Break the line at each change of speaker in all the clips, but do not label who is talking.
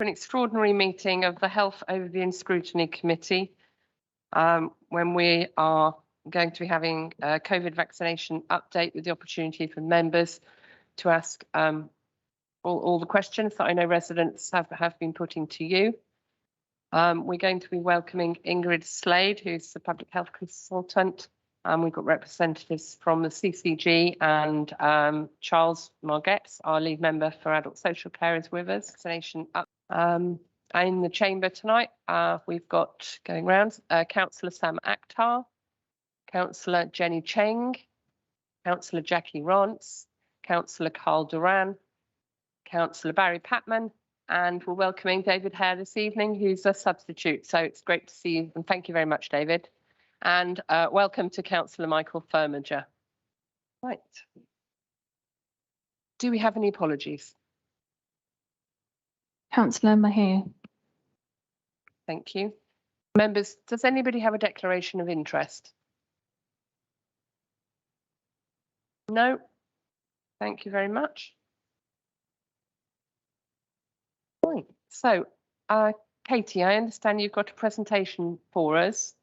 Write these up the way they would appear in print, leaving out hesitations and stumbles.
an extraordinary meeting of the Health Overview and Scrutiny Committee, when we are going to be having a COVID vaccination update with the opportunity for members to ask all the questions that I know residents have been putting to you. We're going to be welcoming Ingrid Slade, who's the public health consultant. We've got representatives from the CCG, and Charles Margetts, our lead member for adult social care, is with us. Vaccination up. In the chamber tonight, we've got going round Councillor Sam Akhtar, Councillor Jenny Cheng, Councillor Jackie Rance, Councillor Carl Duran, Councillor Barry Patman, and we're welcoming David Hare this evening, who's a substitute. So it's great to see you, and thank you very much, David. And welcome to Councillor Michael Firmager. Right. Do we have any apologies?
Councillor Mahir.
Thank you. Members, does anybody have a declaration of interest? No? Thank you very much. Right. So, Katie, I understand you've got a presentation for us.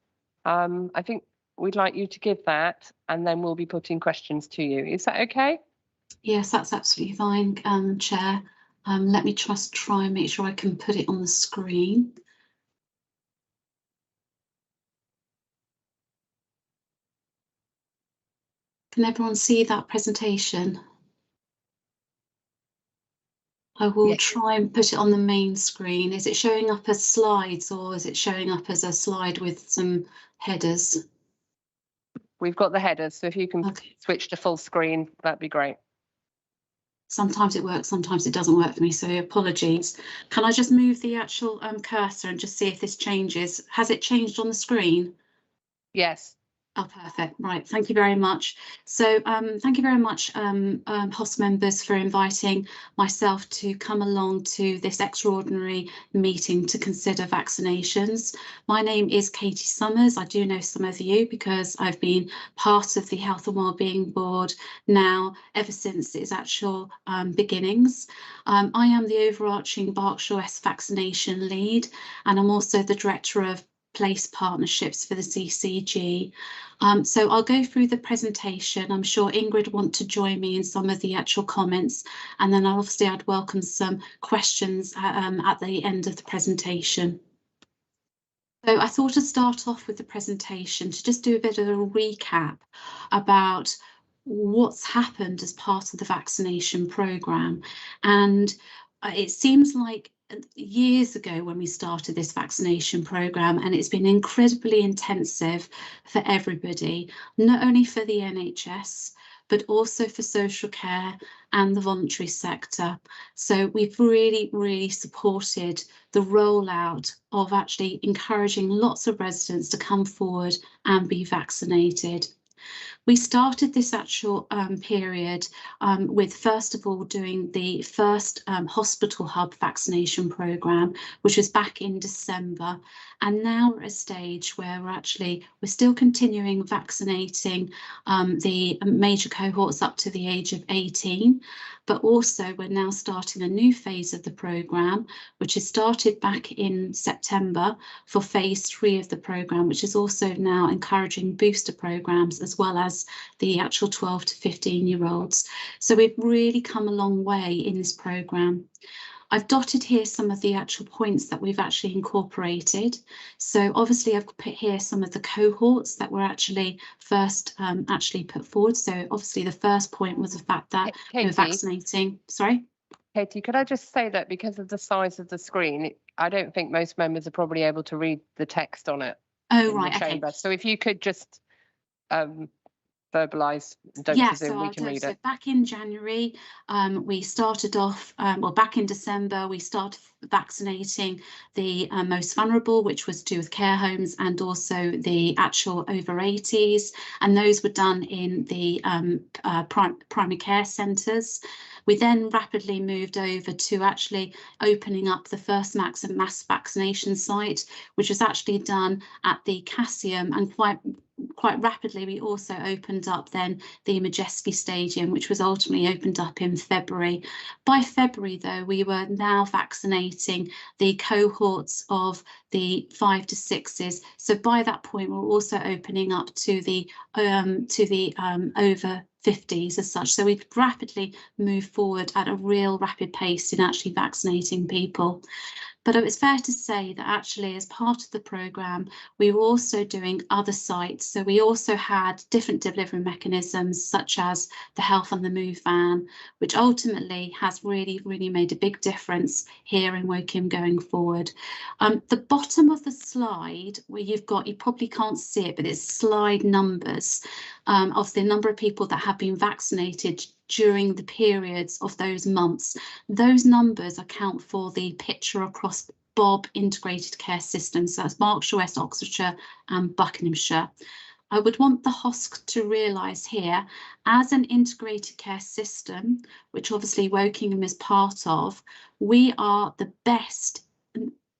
I think we'd like you to give that, and then we'll be putting questions to you. Is that okay?
Yes, that's absolutely fine, Chair. Let me just try and make sure I can put it on the screen. Can everyone see that presentation? I will try and put it on the main screen. Is it showing up as slides, or is it showing up as a slide with some headers?
We've got the headers, so if you can switch to full screen, that'd be great.
Sometimes it works, sometimes it doesn't work for me, so apologies. Can I just move the actual cursor and just see if this changes? Has it changed on the screen?
Yes.
Oh, perfect. Right. Thank you very much. So thank you very much, HOS members, for inviting myself to come along to this extraordinary meeting to consider vaccinations. My name is Katie Summers. I do know some of you because I've been part of the Health and Wellbeing Board now ever since its actual beginnings. I am the overarching Berkshire West vaccination lead, and I'm also the director of place partnerships for the CCG. So I'll go through the presentation. I'm sure Ingrid want to join me in some of the actual comments, and then I'd welcome some questions at the end of the presentation. So I thought I'd start off with the presentation to just do a bit of a recap about what's happened as part of the vaccination programme. And it seems like years ago when we started this vaccination programme, and it's been incredibly intensive for everybody, not only for the NHS, but also for social care and the voluntary sector. So we've really supported the rollout of actually encouraging lots of residents to come forward and be vaccinated. We started this actual period with, first of all, doing the first hospital hub vaccination programme, which was back in December. And now we're at a stage where we're still continuing vaccinating the major cohorts up to the age of 18. But also we're now starting a new phase of the programme, which is started back in September for phase 3 of the programme, which is also now encouraging booster programmes as well as the actual 12 to 15-year-olds. So we've really come a long way in this programme. I've dotted here some of the actual points that we've actually incorporated. So obviously I've put here some of the cohorts that were actually first actually put forward. So obviously the first point was the fact that we're vaccinating. Sorry?
Katie, could I just say that because of the size of the screen, I don't think most members are probably able to read the text on it.
Oh, right, okay.
So if you could just verbalise, don't presume we can read it.
Back in January, we started off, well, back in December, we started vaccinating the most vulnerable, which was to do with care homes and also the actual over 80s. And those were done in the primary care centres. We then rapidly moved over to actually opening up the first mass vaccination site, which was actually done at the Cassium, and quite quite rapidly, we also opened up then the Majeski Stadium, which was ultimately opened up in February. By February, though, we were now vaccinating the cohorts of the 5 to 6s. So by that point, we're also opening up to the over 50s as such. So we've rapidly moved forward at a real rapid pace in actually vaccinating people. But it's fair to say that actually, as part of the programme, we were also doing other sites. So we also had different delivery mechanisms, such as the Health on the Move van, which ultimately has really made a big difference here in Woking going forward. The bottom of the slide where you probably can't see it, but it's slide numbers of the number of people that have been vaccinated during the periods of those months. Those numbers account for the picture across Bob integrated care systems. So that's Berkshire, West Oxfordshire and Buckinghamshire. I would want the HOSC to realise here, as an integrated care system, which obviously Wokingham is part of, we are the best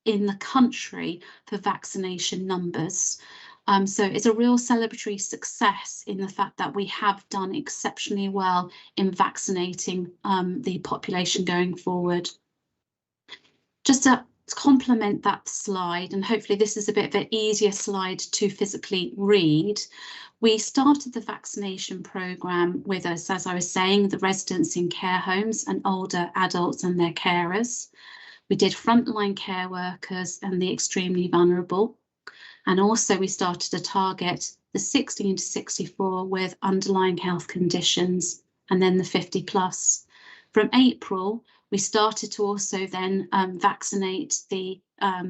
in the country for vaccination numbers. So it's a real celebratory success in the fact that we have done exceptionally well in vaccinating the population going forward. Just to complement that slide, and hopefully this is a bit of an easier slide to physically read, we started the vaccination programme with us, as I was saying, the residents in care homes and older adults and their carers. We did frontline care workers and the extremely vulnerable. And also we started to target the 16 to 64 with underlying health conditions, and then the 50 plus. From April, we started to also then vaccinate the over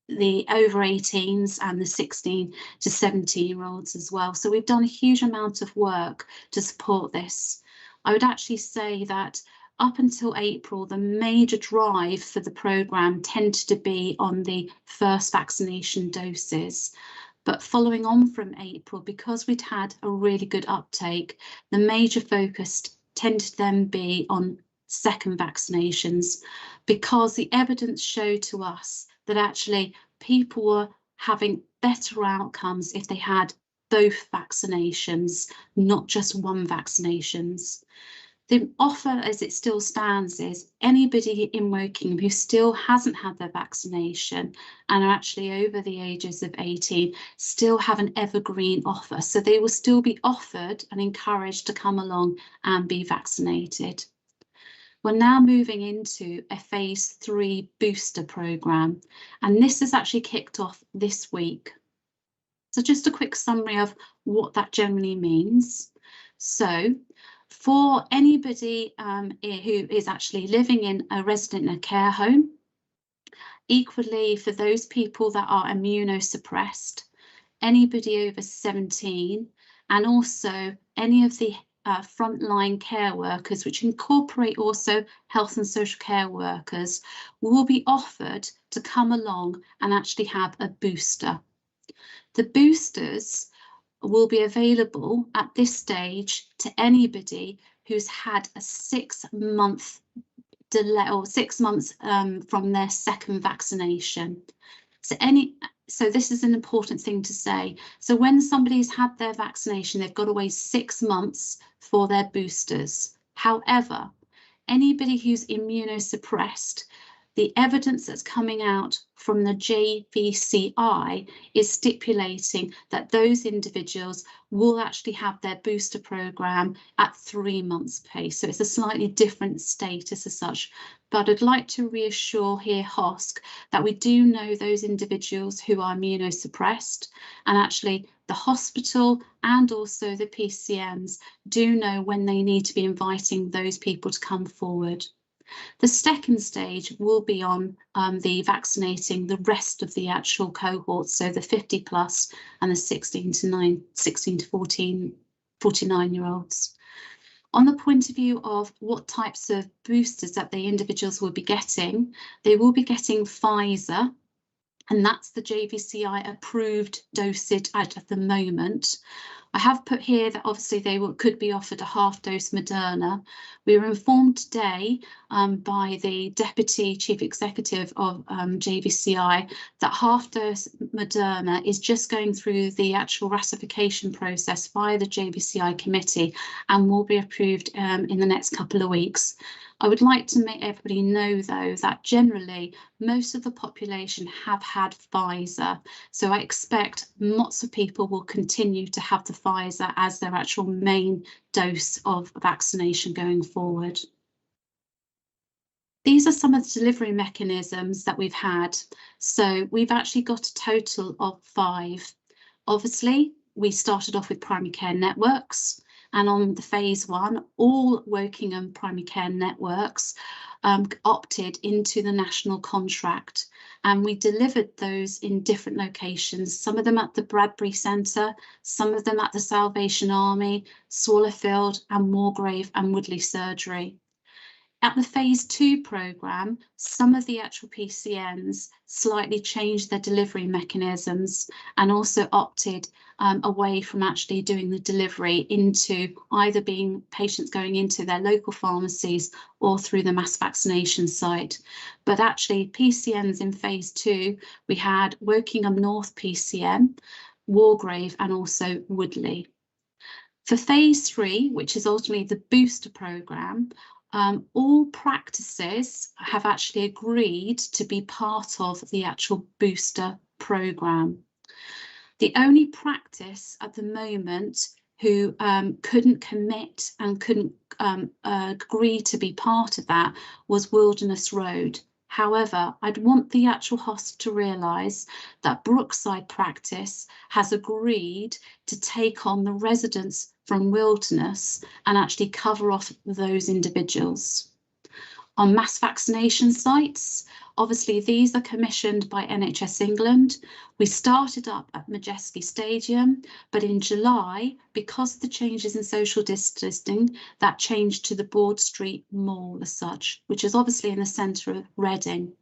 18s and the 16 to 17-year-olds as well. So we've done a huge amount of work to support this. I would actually say that up until April, the major drive for the programme tended to be on the first vaccination doses. But following on from April, because we'd had a really good uptake, the major focus tended to then be on second vaccinations, because the evidence showed to us that actually people were having better outcomes if they had both vaccinations, not just one vaccinations. The offer as it still stands is anybody in Woking who still hasn't had their vaccination and are actually over the ages of 18 still have an evergreen offer. So they will still be offered and encouraged to come along and be vaccinated. We're now moving into a phase 3 booster programme, and this has actually kicked off this week. So just a quick summary of what that generally means. So for anybody who is actually living in a resident in a care home, equally for those people that are immunosuppressed, anybody over 17, and also any of the frontline care workers, which incorporate also health and social care workers, will be offered to come along and actually have a booster. The boosters will be available at this stage to anybody who's had a 6-month delay or 6 months from their second vaccination. So this is an important thing to say. So when somebody's had their vaccination, they've got to wait 6 months for their boosters. However, anybody who's immunosuppressed, the evidence that's coming out from the JVCI is stipulating that those individuals will actually have their booster programme at 3 months pace. So it's a slightly different status as such. But I'd like to reassure here, HOSC, that we do know those individuals who are immunosuppressed, and actually the hospital and also the PCMs do know when they need to be inviting those people to come forward. The second stage will be on the vaccinating the rest of the actual cohorts, so the 50 plus and the 16 to 49-year-olds. On the point of view of what types of boosters that the individuals will be getting, they will be getting Pfizer, and that's the JVCI approved dosage at the moment. I have put here that obviously they could be offered a half dose Moderna. We were informed today by the Deputy Chief Executive of JVCI that half-dose Moderna is just going through the actual ratification process via the JVCI committee and will be approved in the next couple of weeks. I would like to make everybody know, though, that generally most of the population have had Pfizer. So I expect lots of people will continue to have the Pfizer as their actual main dose of vaccination going forward. These are some of the delivery mechanisms that we've had. So we've actually got a total of 5. Obviously, we started off with primary care networks. And on the phase 1, all Wokingham primary care networks opted into the national contract, and we delivered those in different locations, some of them at the Bradbury Centre, some of them at the Salvation Army, Swallowfield and Moorgrave and Woodley Surgery. At the phase 2 programme, some of the actual PCNs slightly changed their delivery mechanisms and also opted away from actually doing the delivery into either being patients going into their local pharmacies or through the mass vaccination site. But actually PCNs in phase 2, we had Wokingham North PCN, Wargrave and also Woodley. For phase 3, which is ultimately the booster programme, all practices have actually agreed to be part of the actual booster programme. The only practice at the moment who couldn't commit and couldn't agree to be part of that was Wilderness Road. However, I'd want the actual host to realise that Brookside practice has agreed to take on the residents from Wilderness and actually cover off those individuals. On mass vaccination sites, obviously these are commissioned by NHS England. We started up at Majeski Stadium, but in July, because of the changes in social distancing, that changed to the Broad Street Mall as such, which is obviously in the centre of Reading.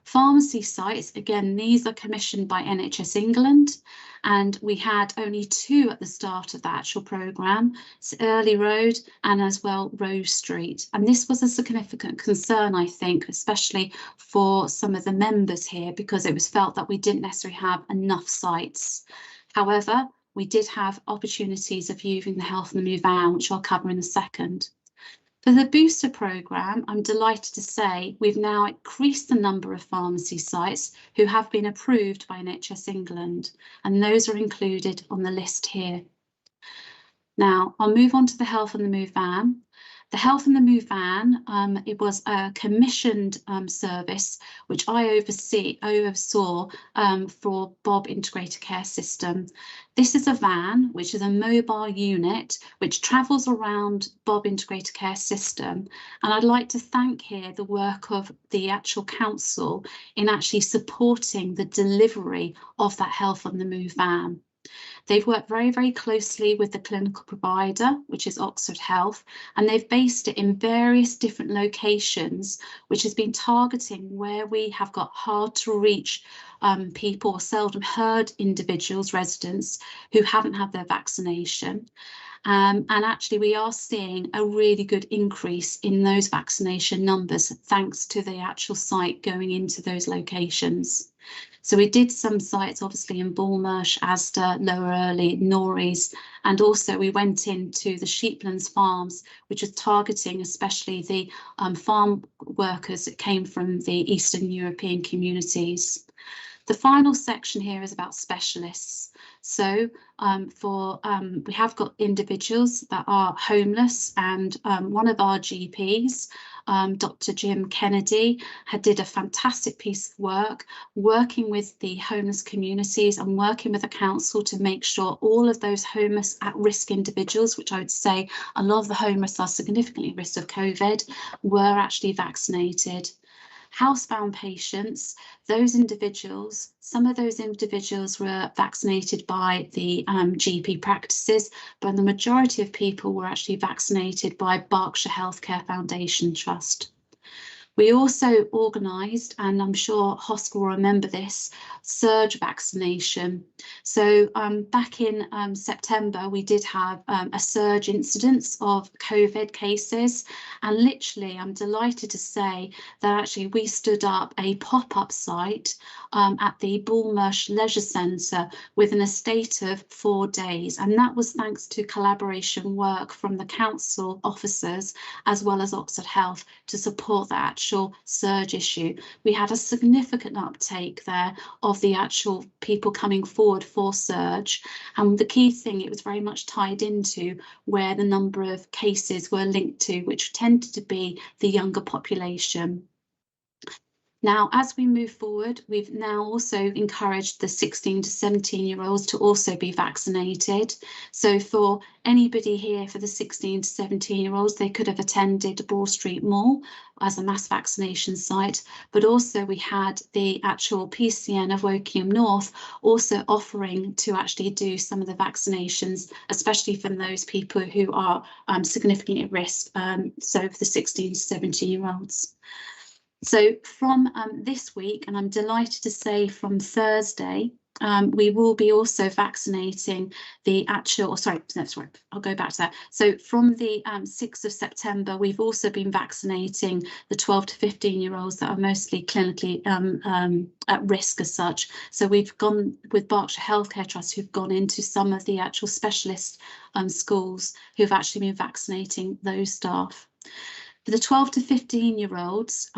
Pharmacy sites, again, these are commissioned by NHS England, and we had only 2 at the start of the actual programme, Early Road and as well Rose Street. And this was a significant concern, I think, especially for some of the members here, because it was felt that we didn't necessarily have enough sites. However, we did have opportunities of using the Health and the Move Van, which I'll cover in a second. For the booster programme, I'm delighted to say we've now increased the number of pharmacy sites who have been approved by NHS England, and those are included on the list here. Now, I'll move on to the Health and the Move Van. The Health and the Move Van, it was a commissioned service which I oversaw for Bob Integrated Care System. This is a van, which is a mobile unit, which travels around Bob Integrated Care System. And I'd like to thank here the work of the actual council in actually supporting the delivery of that Health on the Move van. They've worked very, very closely with the clinical provider, which is Oxford Health, and they've based it in various different locations, which has been targeting where we have got hard to reach people or seldom heard individuals, residents who haven't had their vaccination. And actually, we are seeing a really good increase in those vaccination numbers, thanks to the actual site going into those locations. So we did some sites, obviously in Bullmarsh, Asda, Lower Earley, Norreys, and also we went into the Sheeplands Farms, which is targeting especially the farm workers that came from the Eastern European communities. The final section here is about specialists. So we have got individuals that are homeless, and one of our GPs, Dr. Jim Kennedy, did a fantastic piece of work working with the homeless communities and working with the council to make sure all of those homeless at-risk individuals, which I would say a lot of the homeless are significantly at risk of COVID, were actually vaccinated. Housebound patients, those individuals, some of those individuals were vaccinated by the GP practices, but the majority of people were actually vaccinated by Berkshire Healthcare Foundation Trust. We also organised, and I'm sure Hosk will remember this, surge vaccination. So back in September, we did have a surge incidence of COVID cases, and literally I'm delighted to say that actually we stood up a pop-up site at the Bullmarsh Leisure Centre with an estate of 4 days, and that was thanks to collaboration work from the council officers as well as Oxford Health to support the actual surge issue. We had a significant uptake there of the actual people coming forward for surge, and the key thing, it was very much tied into where the number of cases were linked to, which tended to be the younger population. Now, as we move forward, we've now also encouraged the 16 to 17-year-olds to also be vaccinated. So for anybody here for the 16 to 17-year-olds, they could have attended Broad Street Mall as a mass vaccination site, but also we had the actual PCN of Wokingham North also offering to actually do some of the vaccinations, especially from those people who are significantly at risk, so for the 16 to 17-year-olds. So from this week, and I'm delighted to say from Thursday, we will be also vaccinating the actual, I'll go back to that. So from the 6th of September, we've also been vaccinating the 12 to 15-year-olds that are mostly clinically at risk as such. So we've gone with Berkshire Healthcare Trust, who've gone into some of the actual specialist schools who've actually been vaccinating those staff. For the 12 to 15-year-olds,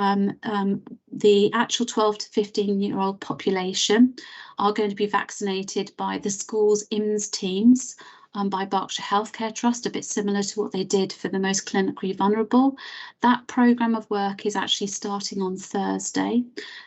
the actual 12 to 15-year-old population are going to be vaccinated by the school's IMS teams by Berkshire Healthcare Trust, a bit similar to what they did for the most clinically vulnerable. That programme of work is actually starting on Thursday.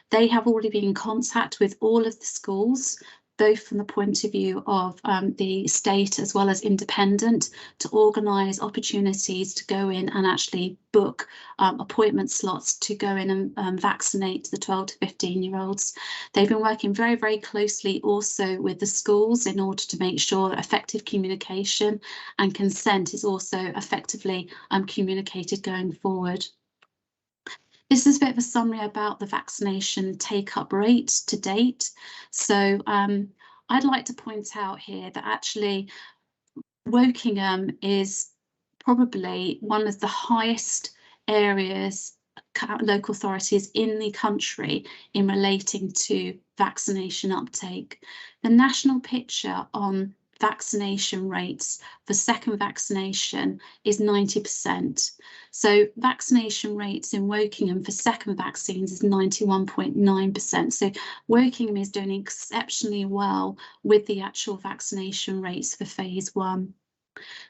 They have already been in contact with all of the schools, both from the point of view of the state as well as independent, to organise opportunities to go in and actually book appointment slots to go in and vaccinate the 12 to 15-year-olds. They've been working very, very closely also with the schools in order to make sure that effective communication and consent is also effectively communicated going forward. This is a bit of a summary about the vaccination take-up rate to date. So I'd like to point out here that actually Wokingham is probably one of the highest areas, local authorities in the country in relating to vaccination uptake. The national picture on vaccination rates for second vaccination is 90%. So vaccination rates in Wokingham for second vaccines is 91.9%. So Wokingham is doing exceptionally well with the actual vaccination rates for phase 1.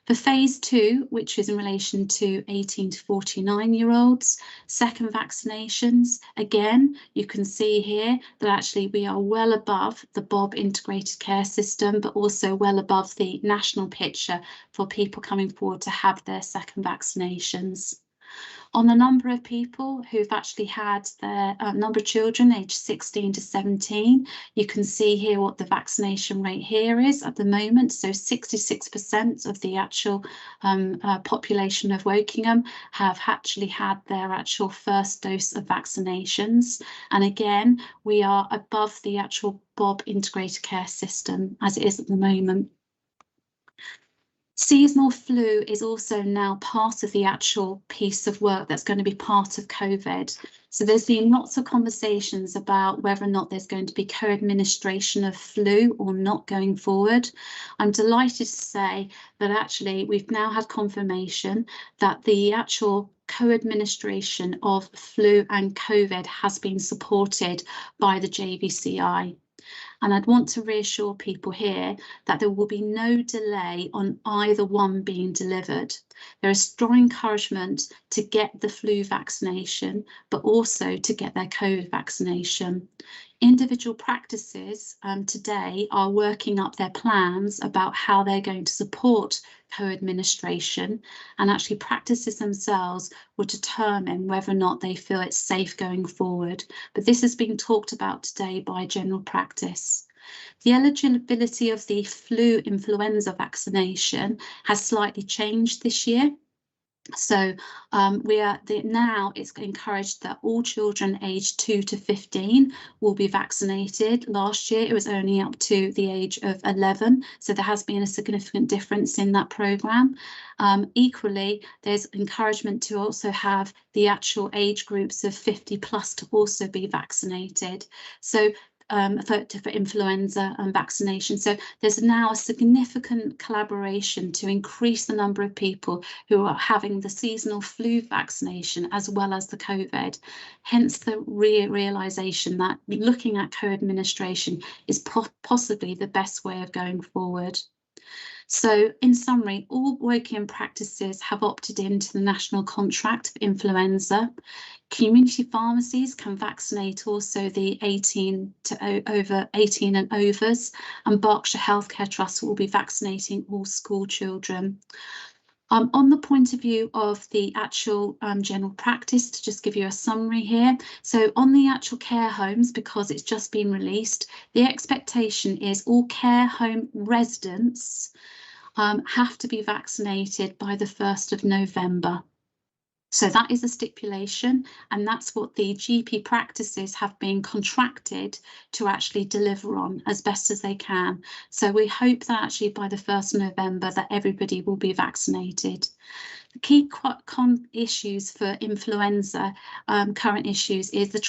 For phase 2, which is in relation to 18 to 49-year-olds, second vaccinations, again, you can see here that actually we are well above the BOB integrated care system, but also well above the national picture for people coming forward to have their second vaccinations. On the number of people who've actually had their number of children aged 16 to 17, you can see here what the vaccination rate here is at the moment. So 66% of the actual population of Wokingham have actually had their actual first dose of vaccinations. And again, we are above the actual BOB integrated care system as it is at the moment. Seasonal flu is also now part of the actual piece of work that's going to be part of COVID. So there's been lots of conversations about whether or not there's going to be co-administration of flu or not going forward. I'm delighted to say that actually we've now had confirmation that the actual co-administration of flu and COVID has been supported by the JVCI. And I'd want to reassure people here that there will be no delay on either one being delivered. There is strong encouragement to get the flu vaccination, but also to get their COVID vaccination. Individual practices today are working up their plans about how they're going to support co-administration, and actually practices themselves will determine whether or not they feel it's safe going forward. But this is being talked about today by general practice. The eligibility of the flu influenza vaccination has slightly changed this year. So now it's encouraged that all children aged 2 to 15 will be vaccinated. Last year it was only up to the age of 11, so there has been a significant difference in that programme. Equally, there's encouragement to also have the actual age groups of 50 plus to also be vaccinated. So for influenza and vaccination. So there's now a significant collaboration to increase the number of people who are having the seasonal flu vaccination as well as the COVID. Hence the realisation that looking at co-administration is possibly the best way of going forward. So in summary, all Woking practices have opted into the national contract for influenza. Community pharmacies can vaccinate also the 18 and overs, and Berkshire Healthcare Trust will be vaccinating all school children. On the point of view of the actual general practice, to just give you a summary here. So on the actual care homes, because it's just been released, the expectation is all care home residents have to be vaccinated by the 1st of November. So that is a stipulation, and that's what the GP practices have been contracted to actually deliver on as best as they can. So we hope that actually by the 1st of November that everybody will be vaccinated. The key issues for influenza, current issues, is the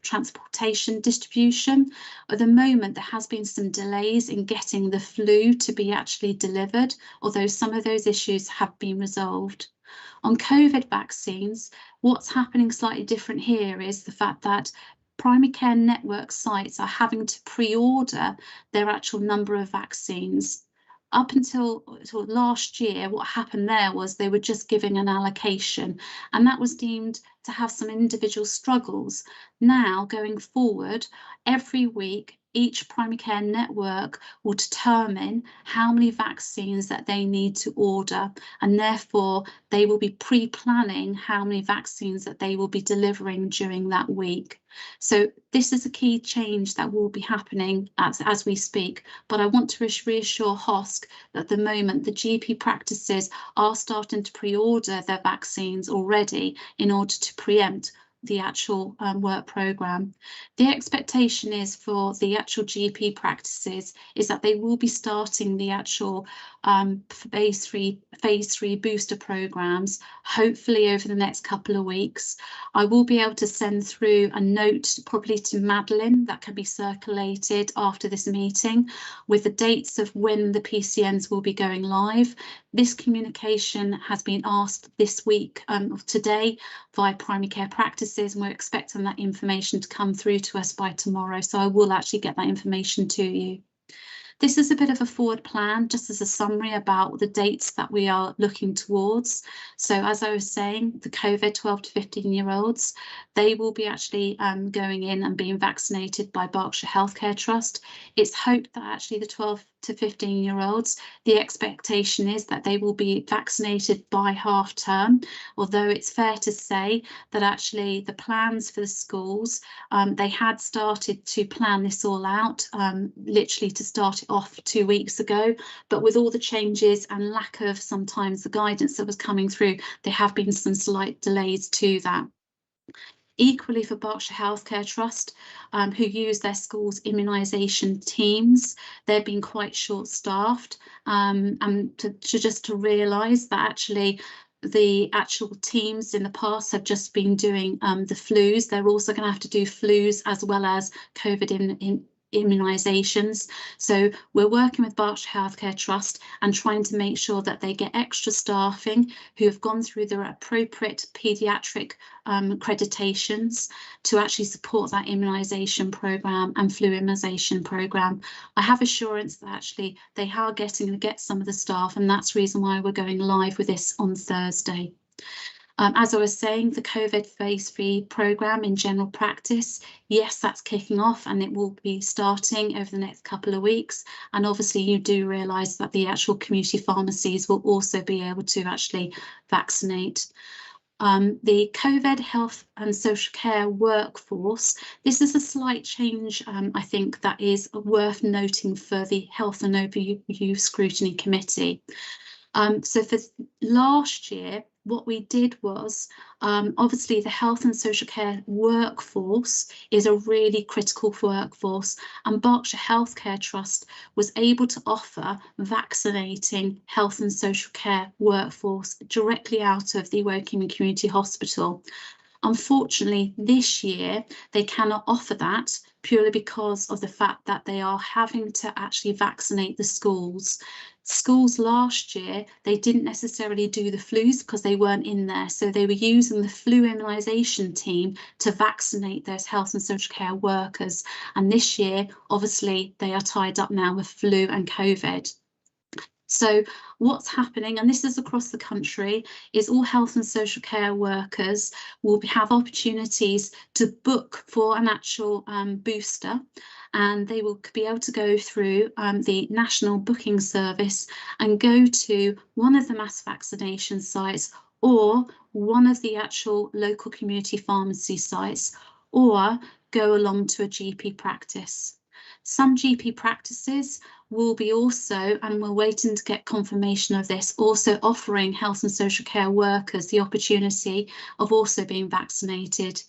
transportation distribution. At the moment, there has been some delays in getting the flu to be actually delivered, although some of those issues have been resolved. On COVID vaccines, what's happening slightly different here is the fact that primary care network sites are having to pre-order their actual number of vaccines. Up until last year, what happened there was they were just giving an allocation, and that was deemed to have some individual struggles. Now, going forward, every week, each primary care network will determine how many vaccines that they need to order, and therefore they will be pre-planning how many vaccines that they will be delivering during that week. So this is a key change that will be happening as we speak, but I want to reassure HOSC that at the moment the GP practices are starting to pre-order their vaccines already in order to preempt the actual work programme. The expectation is for the actual GP practices is that they will be starting the actual phase three booster programmes, hopefully over the next couple of weeks. I will be able to send through a note probably to Madeline that can be circulated after this meeting with the dates of when the PCNs will be going live. This communication has been asked this week, today, via primary care practices, and we're expecting that information to come through to us by tomorrow. So I will actually get that information to you. This is a bit of a forward plan, just as a summary about the dates that we are looking towards. So as I was saying, the COVID 12 to 15-year-olds, they will be actually going in and being vaccinated by Berkshire Healthcare Trust. It's hoped that actually the 12 to 15-year-olds, the expectation is that they will be vaccinated by half term, although it's fair to say that actually the plans for the schools, they had started to plan this all out, literally to start it off 2 weeks ago, but with all the changes and lack of sometimes the guidance that was coming through, there have been some slight delays to that. Equally for Berkshire Healthcare Trust, who use their schools' immunisation teams, they've been quite short-staffed, and to realise that actually the actual teams in the past have just been doing the flus. They're also going to have to do flus as well as COVID immunisations. So we're working with Berkshire Healthcare Trust and trying to make sure that they get extra staffing who have gone through their appropriate paediatric accreditations to actually support that immunisation programme and flu immunisation programme. I have assurance that actually they are getting to get some of the staff, and that's the reason why we're going live with this on Thursday. As I was saying, the COVID phase 3 programme in general practice, yes, that's kicking off and it will be starting over the next couple of weeks. And obviously you do realise that the actual community pharmacies will also be able to actually vaccinate. The COVID health and social care workforce, this is a slight change, I think, that is worth noting for the Health and Overview Scrutiny Committee. So for last year, what we did was, obviously the health and social care workforce is a really critical workforce, and Berkshire Healthcare Trust was able to offer vaccinating health and social care workforce directly out of the Woking Community Hospital. Unfortunately, this year they cannot offer that purely because of the fact that they are having to actually vaccinate the schools. Schools last year, they didn't necessarily do the flus because they weren't in there. So they were using the flu immunisation team to vaccinate those health and social care workers. And this year, obviously, they are tied up now with flu and COVID. So what's happening, and this is across the country, is all health and social care workers will have opportunities to book for an actual booster, and they will be able to go through the national booking service and go to one of the mass vaccination sites or one of the actual local community pharmacy sites, or go along to a GP practice. Some GP practices will be also, and we're waiting to get confirmation of this, also offering health and social care workers the opportunity of also being vaccinated.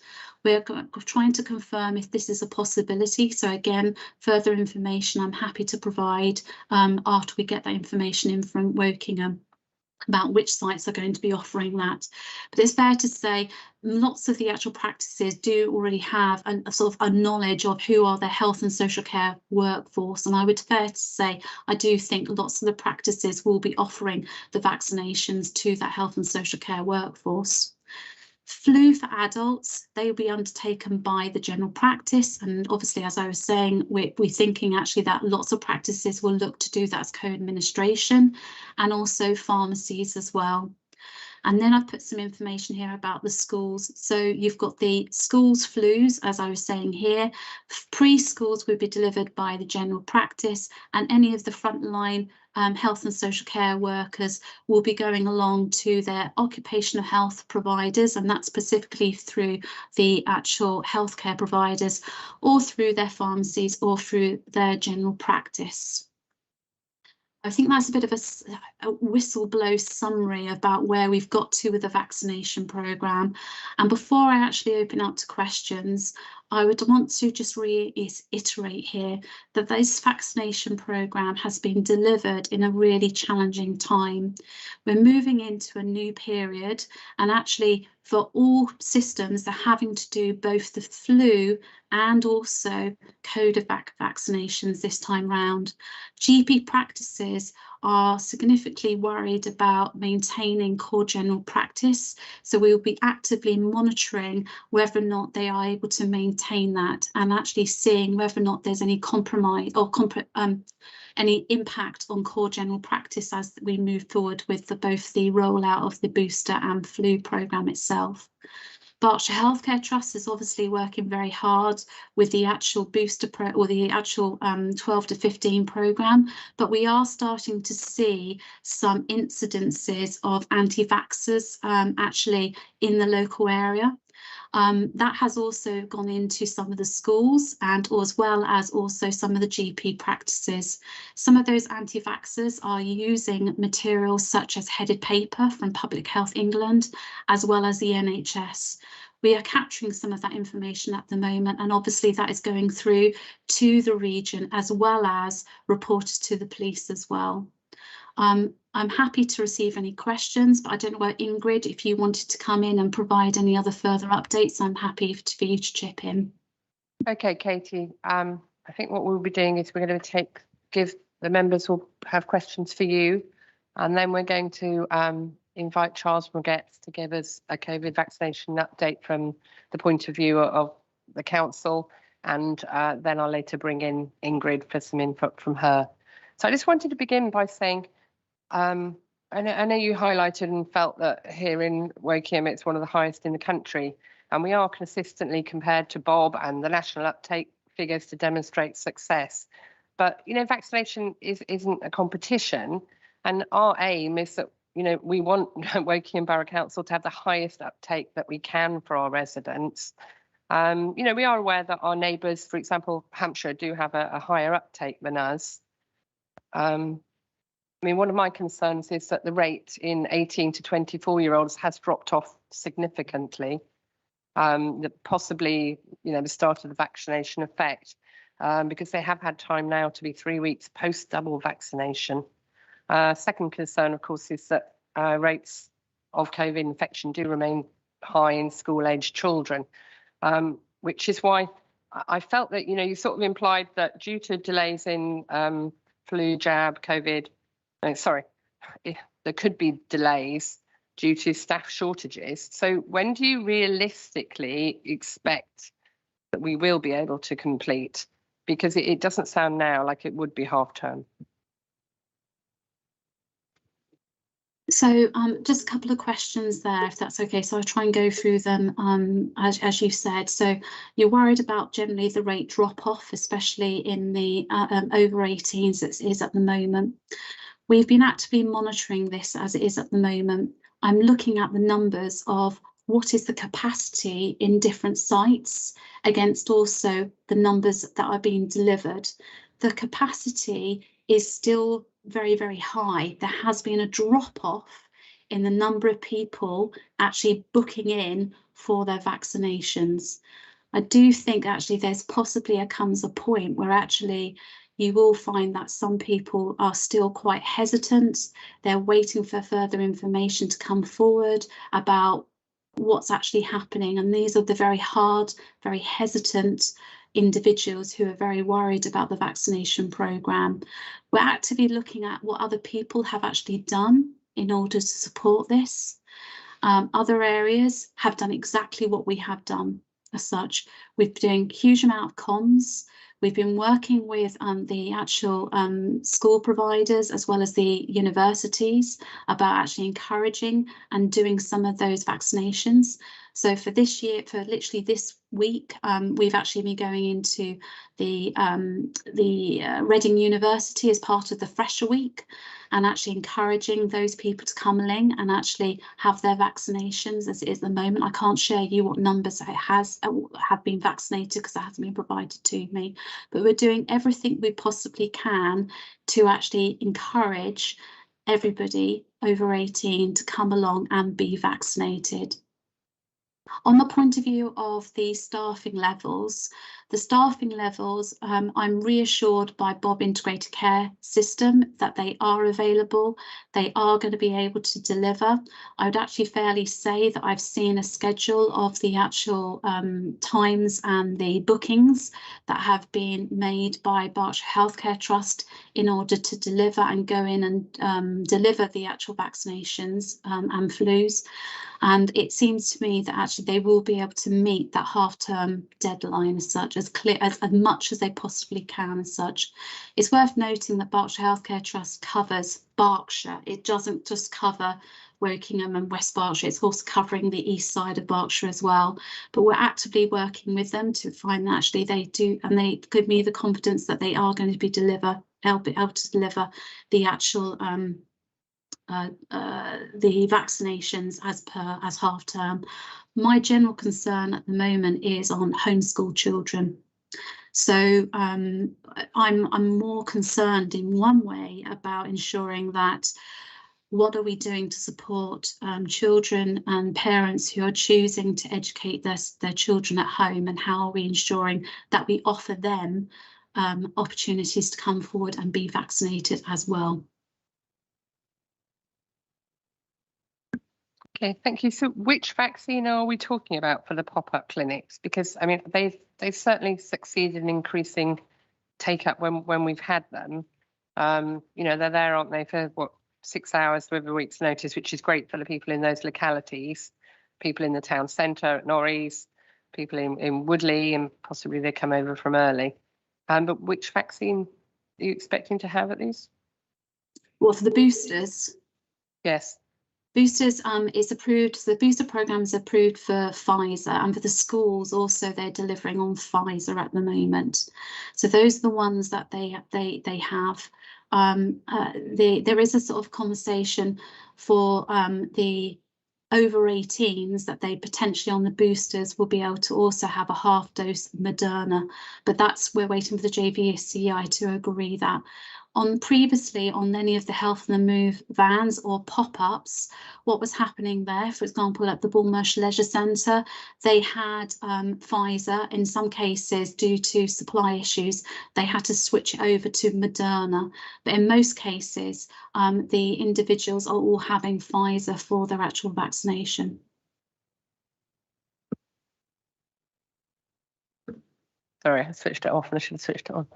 We're trying to confirm if this is a possibility. So again, further information I'm happy to provide after we get that information in from Wokingham about which sites are going to be offering that. But it's fair to say lots of the actual practices do already have a sort of a knowledge of who are their health and social care workforce. And I would fair to say, I do think lots of the practices will be offering the vaccinations to that health and social care workforce. Flu for adults, they will be undertaken by the general practice, and obviously, as I was saying, we're thinking actually that lots of practices will look to do that as co-administration, and also pharmacies as well. And then I've put some information here about the schools. So you've got the schools flus, as I was saying here. Preschools will be delivered by the general practice, and any of the frontline health and social care workers will be going along to their occupational health providers, and that's specifically through the actual healthcare providers, or through their pharmacies, or through their general practice. I think that's a bit of a whistle-blow summary about where we've got to with the vaccination programme. And before I actually open up to questions, I would want to just reiterate here that this vaccination programme has been delivered in a really challenging time. We're moving into a new period, and actually for all systems, they're having to do both the flu and also COVID vaccinations this time round. GP practices are significantly worried about maintaining core general practice, so we will be actively monitoring whether or not they are able to maintain that, and actually seeing whether or not there's any compromise or any impact on core general practice as we move forward with both the rollout of the booster and flu programme itself. Berkshire Healthcare Trust is obviously working very hard with the actual booster or the actual 12 to 15 programme, but we are starting to see some incidences of anti-vaxxers actually in the local area. That has also gone into some of the schools, and as well as also some of the GP practices. Some of those anti-vaxxers are using materials such as headed paper from Public Health England, as well as the NHS. We are capturing some of that information at the moment, and obviously that is going through to the region as well as reported to the police as well. I'm happy to receive any questions, but I don't know where Ingrid, if you wanted to come in and provide any other further updates, I'm happy for you to chip in.
Okay, Katie. I think what we'll be doing is we're going to give the members will have questions for you, and then we're going to invite Charles Moggetts to give us a COVID vaccination update from the point of view of the council, and then I'll later bring in Ingrid for some input from her. So I just wanted to begin by saying, I know you highlighted and felt that here in Wokingham it's one of the highest in the country, and we are consistently compared to Bob and the national uptake figures to demonstrate success. But, you know, vaccination isn't a competition, and our aim is that, you know, we want Wokingham Borough Council to have the highest uptake that we can for our residents. You know, we are aware that our neighbours, for example, Hampshire, do have a higher uptake than us. I mean, one of my concerns is that the rate in 18 to 24-year-olds has dropped off significantly. That possibly, the start of the vaccination effect, because they have had time now to be 3 weeks post double vaccination. Second concern, of course, is that rates of COVID infection do remain high in school-aged children, which is why I felt that, you sort of implied that due to delays in flu jab, COVID, there could be delays due to staff shortages. So when do you realistically expect that we will be able to complete? Because it doesn't sound now like it would be half term.
So just a couple of questions there, if that's okay. So I'll try and go through them as you said. So you're worried about generally the rate drop off, especially in the over 18s as it is at the moment. We've been actively monitoring this as it is at the moment. I'm looking at the numbers of what is the capacity in different sites against also the numbers that are being delivered. The capacity is still very, very high. There has been a drop off in the number of people actually booking in for their vaccinations. I do think actually there's possibly comes a point where actually you will find that some people are still quite hesitant. They're waiting for further information to come forward about what's actually happening. And these are the very hard, very hesitant individuals who are very worried about the vaccination programme. We're actively looking at what other people have actually done in order to support this. Other areas have done exactly what we have done as such. We've been doing a huge amount of comms. We've been working with the actual school providers as well as the universities about actually encouraging and doing some of those vaccinations. So for this year, for literally this week, we've actually been going into the Reading University as part of the Fresher Week and actually encouraging those people to come along and actually have their vaccinations as it is at the moment. I can't share you what numbers it have been vaccinated because it hasn't been provided to me, but we're doing everything we possibly can to actually encourage everybody over 18 to come along and be vaccinated. On the point of view of the staffing levels, I'm reassured by Bob Integrated Care System that they are available. They are going to be able to deliver. I would actually fairly say that I've seen a schedule of the actual times and the bookings that have been made by Berkshire Healthcare Trust in order to deliver and go in and deliver the actual vaccinations and flus. And it seems to me that actually they will be able to meet that half-term deadline as such, as much as they possibly can as such. It's worth noting that Berkshire Healthcare Trust covers Berkshire. It doesn't just cover Wokingham and West Berkshire, it's also covering the east side of Berkshire as well. But we're actively working with them to find that actually they do, and they give me the confidence that they are going to be able to deliver the actual the vaccinations as half term. My general concern at the moment is on homeschool children. So I'm more concerned in one way about ensuring that what are we doing to support children and parents who are choosing to educate their children at home, and how are we ensuring that we offer them opportunities to come forward and be vaccinated as well.
Okay, thank you. So which vaccine are we talking about for the pop-up clinics? Because I mean, they've certainly succeeded in increasing take-up when we've had them. They're there, aren't they, for what, 6 hours with a week's notice, which is great for the people in those localities, people in the town centre at Norries, people in Woodley, and possibly they come over from early. But which vaccine are you expecting to have at these?
Well, for the boosters?
Yes.
Boosters is approved, so the booster programme is approved for Pfizer, and for the schools also they're delivering on Pfizer at the moment. So those are the ones that they have. There is a sort of conversation for the over 18s that they potentially on the boosters will be able to also have a half dose Moderna, but we're waiting for the JVCI to agree that. Previously on any of the Health and the Move vans or pop-ups, what was happening there, for example, at the Bullmarsh Leisure Centre, they had Pfizer. In some cases, due to supply issues, they had to switch over to Moderna. But in most cases, the individuals are all having Pfizer for their actual vaccination.
Sorry, I switched it off and I should have switched it on.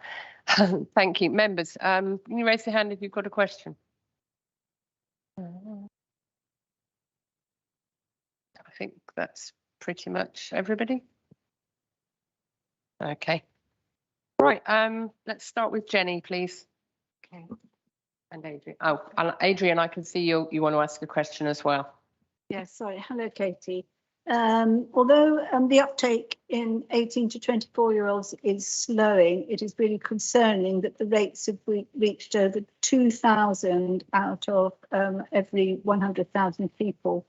Thank you. Members, can you raise your hand if you've got a question? I think that's pretty much everybody. Okay. Right, let's start with Jenny, please. Okay. And Adrian. Oh, Adrian, I can see you want to ask a question as well.
Yes, sorry. Hello, Katie. Although the uptake in 18 to 24-year-olds is slowing, it is really concerning that the rates have reached over 2,000 out of every 100,000 people.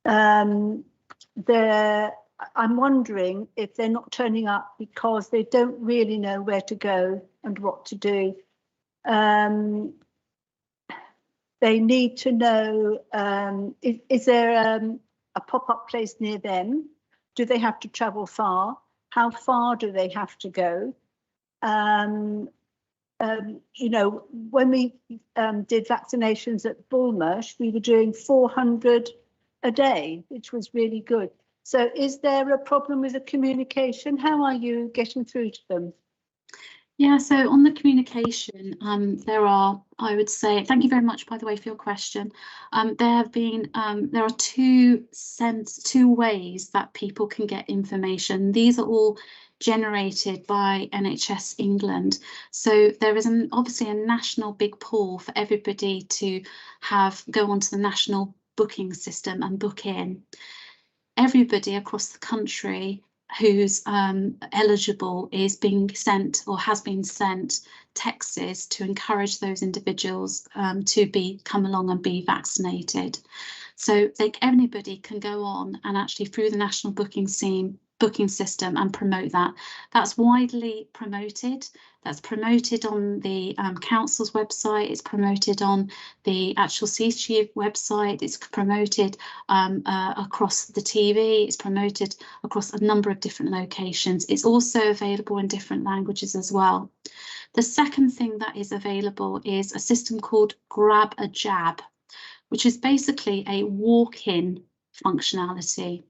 I'm wondering if they're not turning up because they don't really know where to go and what to do. They need to know, is there a pop-up place near them? Do they have to travel far? How far do they have to go? You know, when we did vaccinations at Bullmarsh, we were doing 400 a day, which was really good. So is there a problem with the communication? How are you getting through to them?
Yeah, so on the communication, there are, I would say, thank you very much, by the way, for your question. There are two ways that people can get information. These are all generated by NHS England. So there is obviously a national big pool for everybody to go onto the national booking system and book in. Everybody across the country who's eligible is being sent or has been sent texts to encourage those individuals to come along and be vaccinated. So anybody can go on and actually through the national booking system and promote that. That's widely promoted. That's promoted on the council's website. It's promoted on the actual CCG website. It's promoted across the TV. It's promoted across a number of different locations. It's also available in different languages as well. The second thing that is available is a system called Grab a Jab, which is basically a walk-in functionality.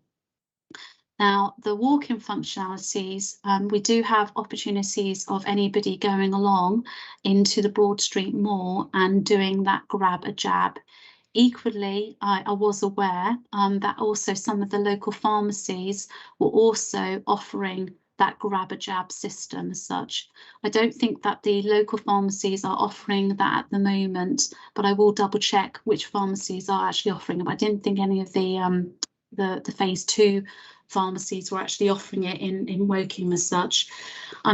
Now, the walk-in functionalities, we do have opportunities of anybody going along into the Broad Street Mall and doing that Grab a Jab. Equally, I was aware that also some of the local pharmacies were also offering that Grab a Jab system as such. I don't think that the local pharmacies are offering that at the moment, but I will double check which pharmacies are actually offering them. I didn't think any of the phase 2 pharmacies were actually offering it in Woking as such.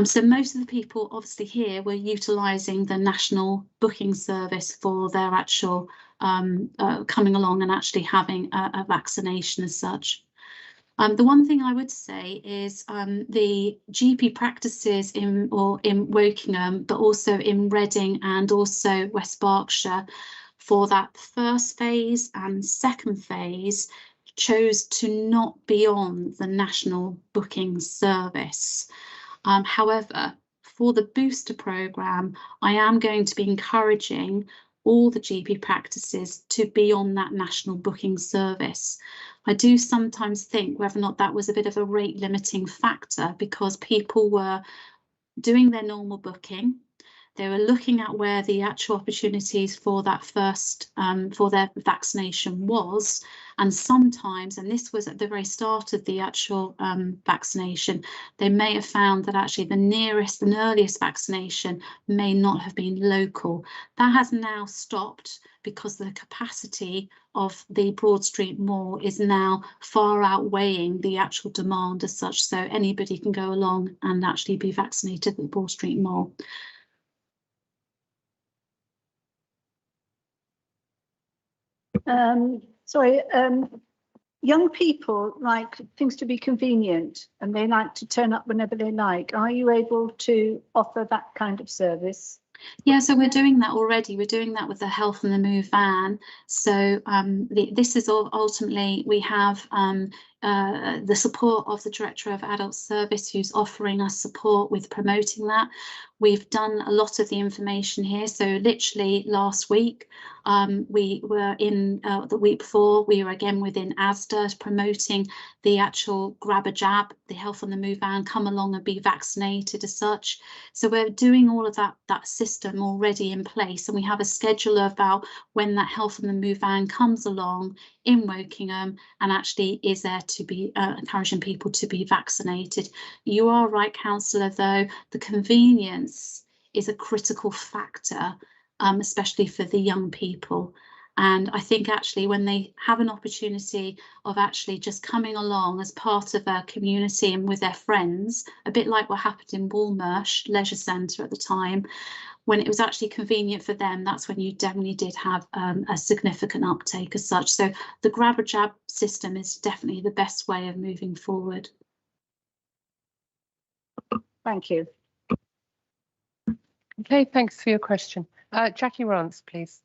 So most of the people obviously here were utilising the national booking service for their actual coming along and actually having a vaccination as such. The one thing I would say is the GP practices in Wokingham, but also in Reading and also West Berkshire, for that first phase and second phase, chose to not be on the national booking service. However, for the booster programme, I am going to be encouraging all the GP practices to be on that national booking service. I do sometimes think whether or not that was a bit of a rate limiting factor, because people were doing their normal booking. They were looking at where the actual opportunities for that first, for their vaccination was. And sometimes, and this was at the very start of the actual vaccination, they may have found that actually the nearest and earliest vaccination may not have been local. That has now stopped because the capacity of the Broad Street Mall is now far outweighing the actual demand as such. So anybody can go along and actually be vaccinated at the Broad Street Mall.
Young people like things to be convenient and they like to turn up whenever they like. Are you able to offer that kind of service?
Yeah, so we're doing that already. We're doing that with the Health on the Move van. So this is ultimately, we have the support of the Director of Adult Service, who's offering us support with promoting that. We've done a lot of the information here. So literally last week, we were in the week before, we were again within ASDA promoting the actual grab a jab, the Health on the Move van, come along and be vaccinated as such. So we're doing all of that system already in place, and we have a schedule about when that Health on the Move van comes along in Wokingham and actually is there to be encouraging people to be vaccinated. You are right, Councillor, though, the convenience is a critical factor, especially for the young people. And I think actually when they have an opportunity of actually just coming along as part of a community and with their friends, a bit like what happened in Woolmersh Leisure Centre at the time, when it was actually convenient for them, that's when you definitely did have a significant uptake as such. So the grab a jab system is definitely the best way of moving forward.
Thank you.
Okay, thanks for your question. Jackie Rance, please.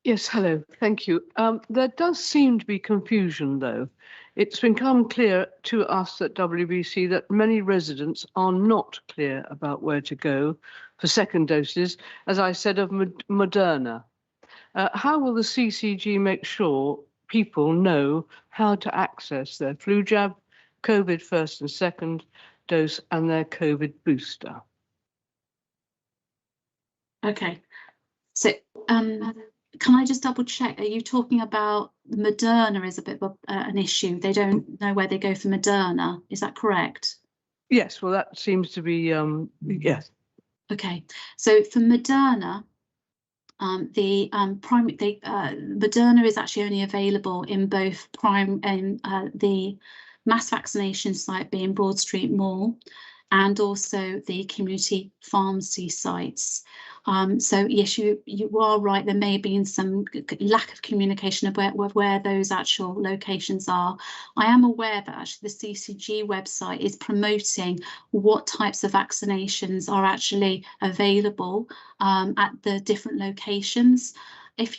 Yes, hello, thank you. There does seem to be confusion, though. It's become clear to us at WBC that many residents are not clear about where to go for second doses, as I said, of Moderna. How will the CCG make sure people know how to access their flu jab, COVID first and second dose, and their COVID booster?
Okay, so can I just double check? Are you talking about Moderna is a bit of an issue? They don't know where they go for Moderna. Is that correct?
Yes, well, that seems to be, yes.
Okay, so for Moderna, Moderna is actually only available in both the mass vaccination site being Broad Street Mall and also the community pharmacy sites. So yes, you are right, there may have been some lack of communication about where those actual locations are. I am aware that actually the CCG website is promoting what types of vaccinations are actually available at the different locations. If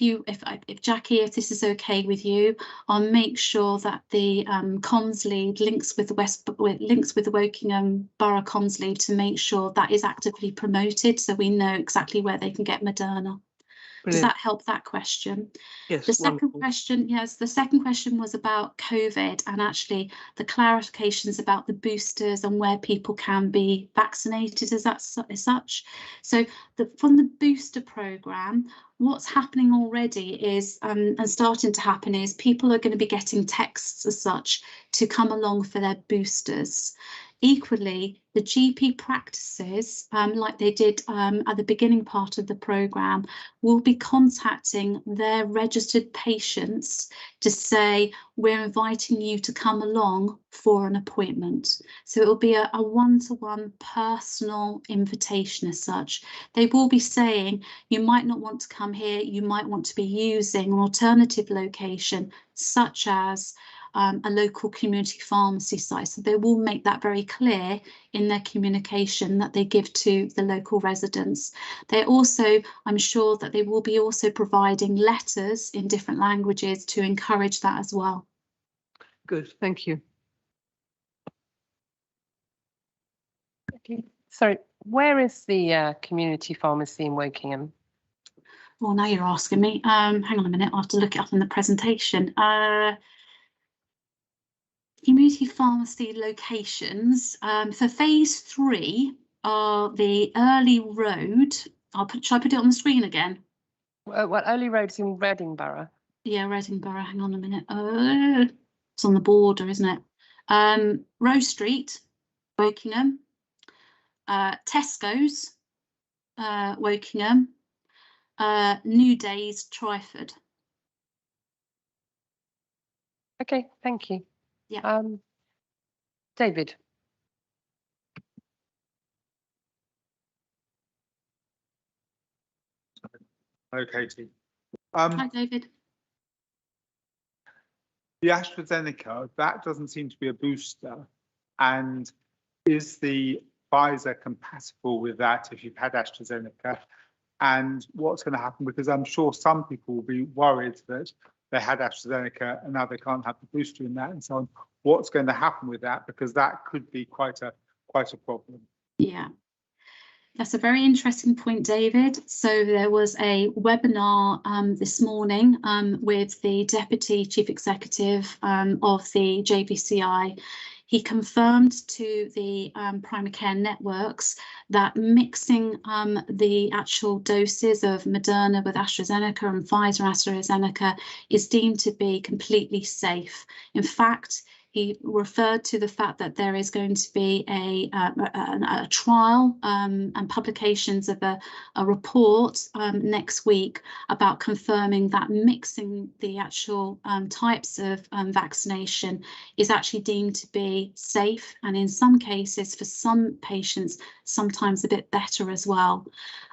Jackie, if this is okay with you, I'll make sure that the comms lead links with the Wokingham Borough comms lead to make sure that is actively promoted, so we know exactly where they can get Moderna. Brilliant. Does that help that question?
Yes.
The second question, yes, the second question was about COVID and actually the clarifications about the boosters and where people can be vaccinated as such. So from the booster programme, what's happening already is, and starting to happen is, people are going to be getting texts as such to come along for their boosters. Equally, the GP practices, like they did at the beginning part of the programme, will be contacting their registered patients to say, we're inviting you to come along for an appointment. So it will be a one-to-one personal invitation as such. They will be saying, you might not want to come here, you might want to be using an alternative location, such as a local community pharmacy site. So they will make that very clear in their communication that they give to the local residents. They also, I'm sure that they will be also providing letters in different languages to encourage that as well.
Good, thank you.
Okay. Sorry, where is the community pharmacy in Wokingham?
Well, now you're asking me. Hang on a minute, I'll have to look it up in the presentation. Community pharmacy locations for phase 3 are the Early Road. Shall I put it on the screen again?
Well, Early Road's in Reading Borough.
Yeah, Reading Borough. Hang on a minute. It's on the border, isn't it? Rose Street, Wokingham. Tesco's, Wokingham. New Days, Twyford.
Okay, thank you.
Yeah.
David.
Okay, Katie.
Hi, David.
The AstraZeneca, that doesn't seem to be a booster. And is the Pfizer compatible with that if you've had AstraZeneca? And what's going to happen? Because I'm sure some people will be worried that they had AstraZeneca and now they can't have the booster in that and so on. What's going to happen with that? Because that could be quite a problem.
Yeah. That's a very interesting point, David. So there was a webinar this morning with the Deputy Chief Executive of the JVCI. He confirmed to the primary care networks that mixing the actual doses of Moderna with AstraZeneca and Pfizer-AstraZeneca is deemed to be completely safe. In fact, he referred to the fact that there is going to be a trial and publications of a report next week about confirming that mixing the actual types of vaccination is actually deemed to be safe, and in some cases for some patients sometimes a bit better as well.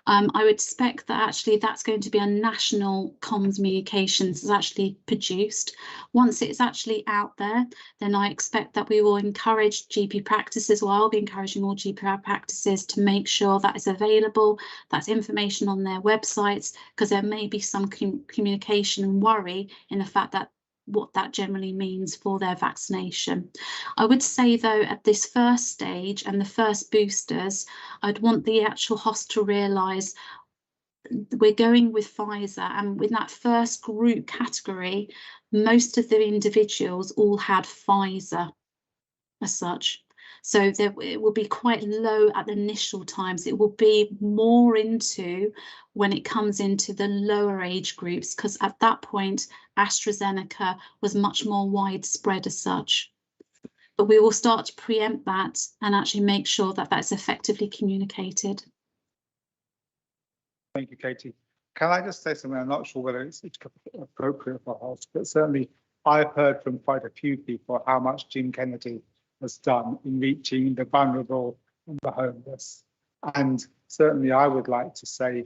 I would expect that actually that's going to be a national communications is actually produced. Once it's actually out there, then I expect that we will encourage GP practice as well, be encouraging all GP practices to make sure that is available, that's information on their websites, because there may be some communication and worry in the fact that what that generally means for their vaccination. I would say though, at this first stage and the first boosters, I'd want the actual hospital to realise we're going with Pfizer, and with that first group category, most of the individuals all had Pfizer as such. So it will be quite low at the initial times. It will be more into when it comes into the lower age groups, because at that point, AstraZeneca was much more widespread as such. But we will start to preempt that and actually make sure that that's effectively communicated.
Thank you, Katie. Can I just say something? I'm not sure whether it's appropriate for us, but certainly I've heard from quite a few people how much Jim Kennedy has done in reaching the vulnerable and the homeless. And certainly I would like to say,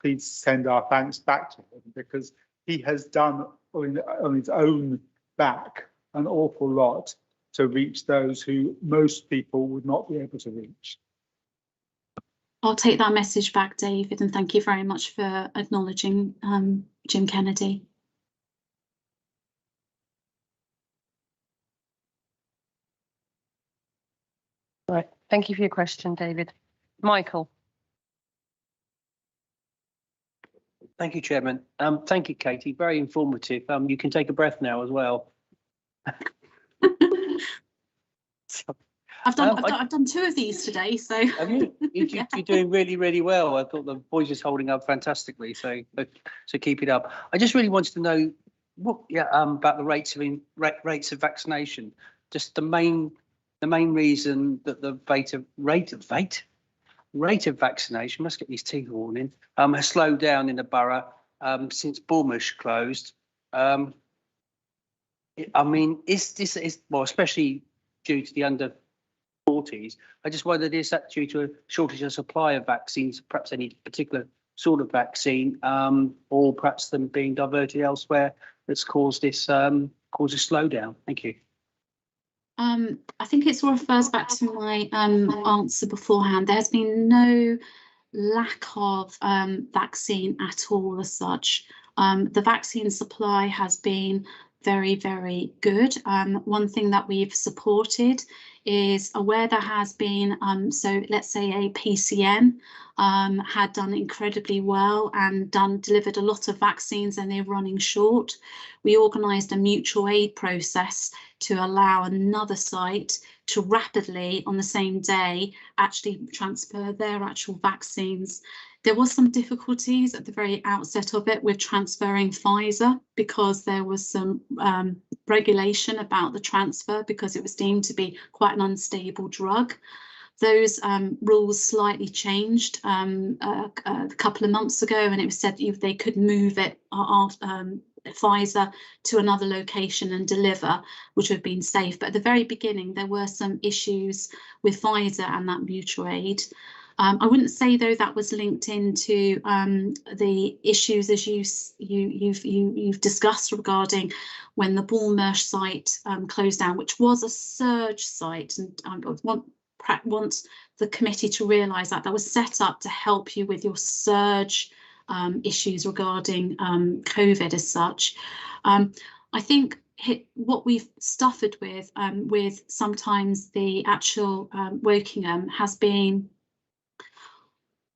please send our thanks back to him, because he has done on his own back an awful lot to reach those who most people would not be able to reach.
I'll take that message back, David, and thank you very much for acknowledging Jim Kennedy.
Right, thank you for your question, David. Michael.
Thank you, Chairman. Thank you, Katie. Very informative. You can take a breath now as well.
I've done two of these today, so.
Have you? You're doing really, really well. I thought the voice is holding up fantastically. So keep it up. I just really wanted to know what, about the rates of vaccination. Just the main reason that the rate of vaccination, must get these teeth worn in, has slowed down in the borough since Bournemouth closed. I mean, well, especially due to the under 40s. I just wondered, is that due to a shortage of supply of vaccines, perhaps any particular sort of vaccine, or perhaps them being diverted elsewhere that's caused this slowdown? Thank you.
I think it refers back to my answer beforehand. There's been no lack of vaccine at all as such. The vaccine supply has been very, very good. One thing that we've supported is where there has been, so let's say a PCN had done incredibly well and delivered a lot of vaccines and they're running short. We organised a mutual aid process to allow another site to rapidly on the same day actually transfer their actual vaccines. There was some difficulties at the very outset of it with transferring Pfizer because there was some regulation about the transfer because it was deemed to be quite an unstable drug. Those rules slightly changed a couple of months ago, and it was said they could move it Pfizer to another location and deliver, which would have been safe. But at the very beginning, there were some issues with Pfizer and that mutual aid. I wouldn't say though that was linked into the issues as you've discussed regarding when the Bournemouth site closed down, which was a surge site, and I want want the committee to realise that was set up to help you with your surge issues regarding COVID as such. I think what we've suffered with sometimes the actual Wokingham has been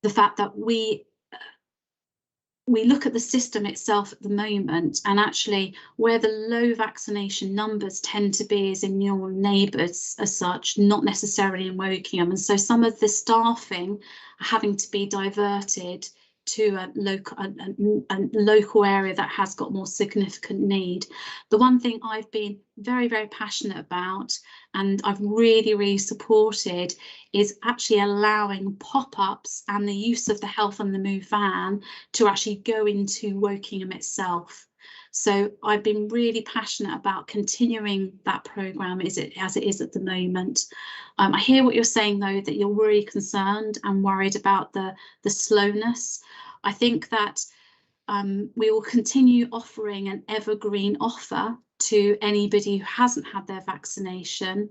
the fact that we look at the system itself at the moment, and actually where the low vaccination numbers tend to be is in your neighbours as such, not necessarily in Wokingham. And so some of the staffing are having to be diverted to a local area that has got more significant need. The one thing I've been very, very passionate about, and I've really supported, is actually allowing pop-ups and the use of the Health on the Move van to actually go into Wokingham itself. So I've been really passionate about continuing that programme as it is at the moment. I hear what you're saying, though, that you're really concerned and worried about the slowness. I think that we will continue offering an evergreen offer to anybody who hasn't had their vaccination.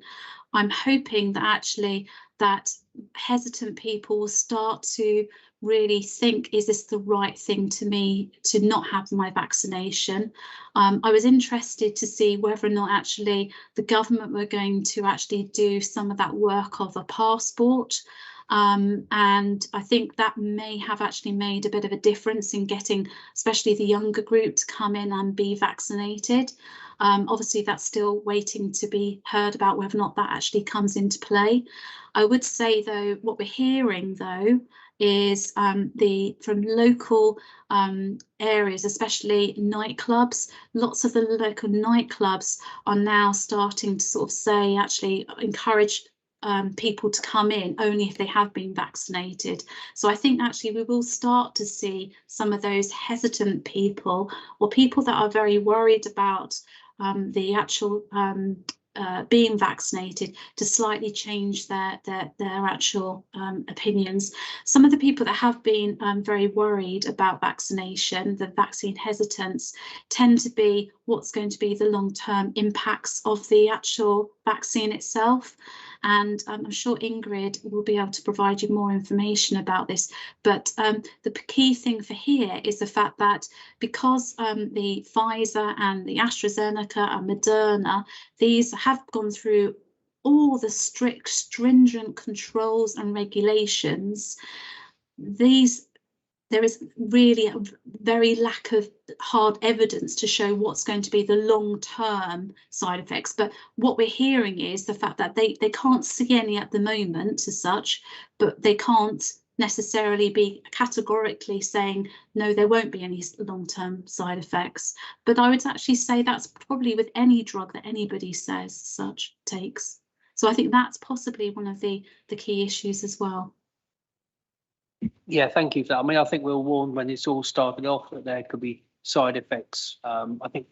I'm hoping that actually that hesitant people will start to really think, is this the right thing to me to not have my vaccination? I was interested to see whether or not actually the government were going to actually do some of that work of a passport. And I think that may have actually made a bit of a difference in getting especially the younger group to come in and be vaccinated. Obviously that's still waiting to be heard about whether or not that actually comes into play. I would say though, what we're hearing though is from local areas, especially nightclubs, lots of the local nightclubs are now starting to sort of say, actually encourage people to come in only if they have been vaccinated. So I think actually we will start to see some of those hesitant people, or people that are very worried about the actual being vaccinated, to slightly change their actual opinions. Some of the people that have been very worried about vaccination, the vaccine hesitants, tend to be what's going to be the long-term impacts of the actual vaccine itself. And I'm sure Ingrid will be able to provide you more information about this. But the key thing for here is the fact that because the Pfizer and the AstraZeneca and Moderna, these have gone through all the strict, stringent controls and regulations, there is really a very lack of hard evidence to show what's going to be the long-term side effects. But what we're hearing is the fact that they can't see any at the moment as such, but they can't necessarily be categorically saying, no, there won't be any long-term side effects. But I would actually say that's probably with any drug that anybody says such takes. So I think that's possibly one of the key issues as well.
Yeah, thank you for that. I mean, I think we were warned when this all started off that there could be side effects. I think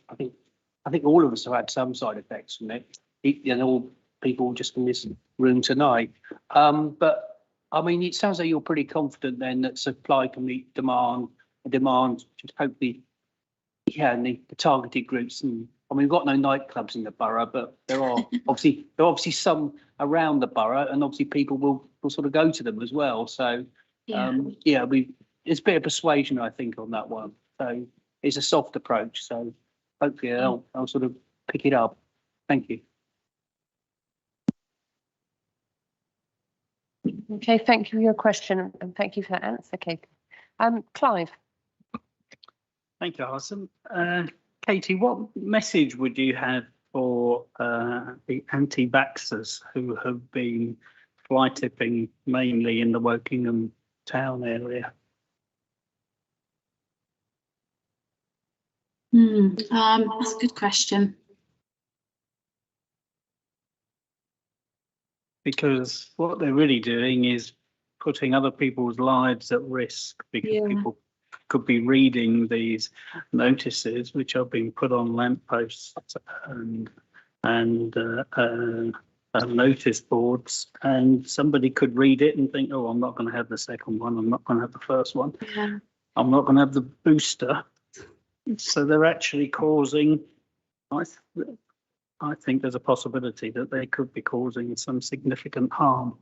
all of us have had some side effects from it, and all people just in this room tonight. But I mean, it sounds like you're pretty confident then that supply can meet demand. Demand should hopefully, yeah, and the targeted groups. And I mean, we've got no nightclubs in the borough, but there are obviously some around the borough, and obviously people will sort of go to them as well. So. Yeah, it's a bit of persuasion, I think, on that one. So it's a soft approach. So hopefully I'll sort of pick it up. Thank you.
Okay, thank you for your question, and thank you for that answer, Katie. Clive.
Thank you, Alison. Katie, what message would you have for the anti-vaxxers who have been fly tipping mainly in the Wokingham town area?
That's a good question.
Because what they're really doing is putting other people's lives at risk, because people could be reading these notices which are being put on lampposts and notice boards, and somebody could read it and think, oh, I'm not going to have the second one, I'm not going to have the first one, I'm not going to have the booster. So they're actually causing, I think there's a possibility that they could be causing some significant harm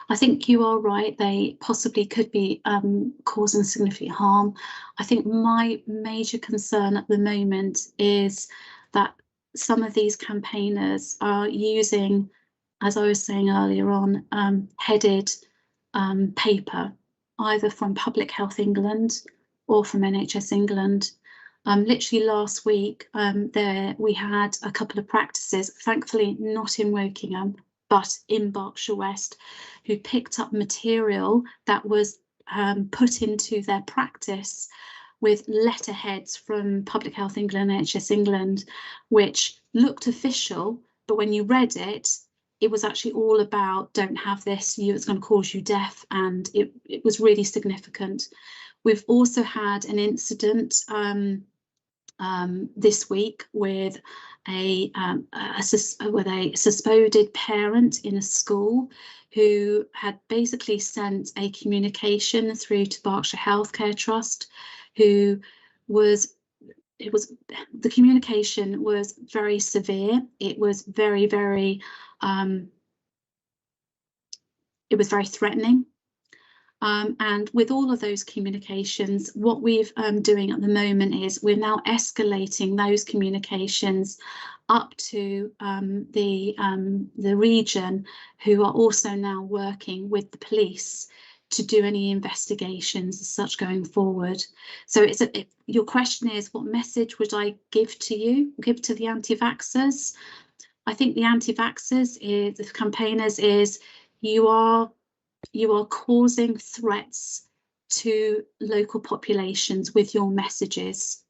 I think you are right. They possibly could be causing significant harm. I think my major concern at the moment is that some of these campaigners are using, as I was saying earlier on, headed paper, either from Public Health England or from NHS England. Literally last week, we had a couple of practices, thankfully not in Wokingham, but in Berkshire West, who picked up material that was put into their practice with letterheads from Public Health England and NHS England, which looked official, but when you read it, it was actually all about don't have this, it's going to cause you death, and it was really significant. We've also had an incident this week with a suspected parent in a school who had basically sent a communication through to Berkshire Healthcare Trust, the communication was very severe. It was very threatening. And with all of those communications, what we're doing at the moment is we're now escalating those communications up to the region, who are also now working with the police to do any investigations as such going forward. So your question is, what message would I give to the anti-vaxxers? I think the anti-vaxxers, the campaigners, is you are causing threats to local populations with your messages.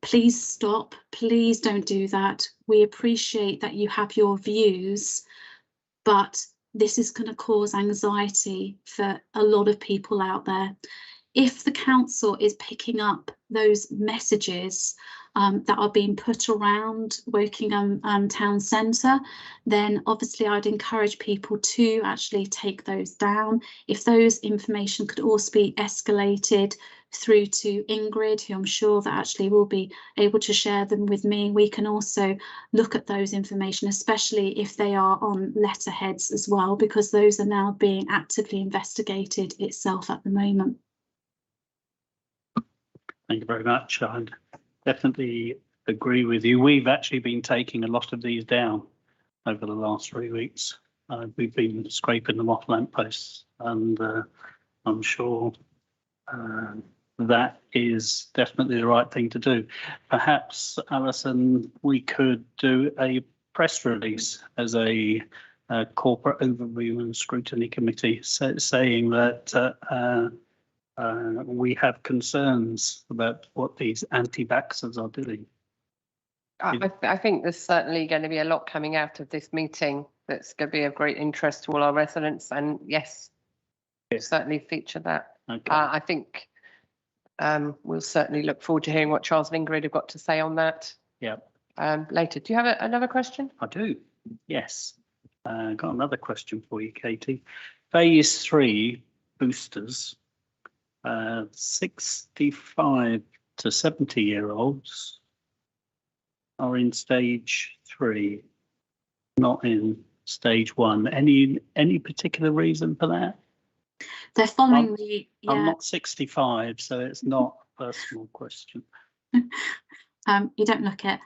Please stop. Please don't do that. We appreciate that you have your views, but this is going to cause anxiety for a lot of people out there. If the council is picking up those messages that are being put around Wokingham town centre, then obviously I'd encourage people to actually take those down. If those information could also be escalated through to Ingrid, who I'm sure that actually will be able to share them with me, we can also look at those information, especially if they are on letterheads as well, because those are now being actively investigated itself at the moment.
Thank you very much. I definitely agree with you. We've actually been taking a lot of these down over the last 3 weeks. We've been scraping them off lampposts, and I'm sure that is definitely the right thing to do. Perhaps, Alison, we could do a press release as a corporate overview and scrutiny committee, saying that we have concerns about what these anti-vaxxers are doing.
I think there's certainly going to be a lot coming out of this meeting that's going to be of great interest to all our residents, and yes, certainly feature that.
Okay.
I think we'll certainly look forward to hearing what Charles and Ingrid have got to say on that.
Yeah.
Later. Do you have another question?
I do. Yes. Got another question for you, Katie. Phase 3 boosters. 65 to 70-year-olds are in stage 3, not in stage 1. Any particular reason for that?
They're following
I'm not 65, so it's not a personal question.
You don't look it.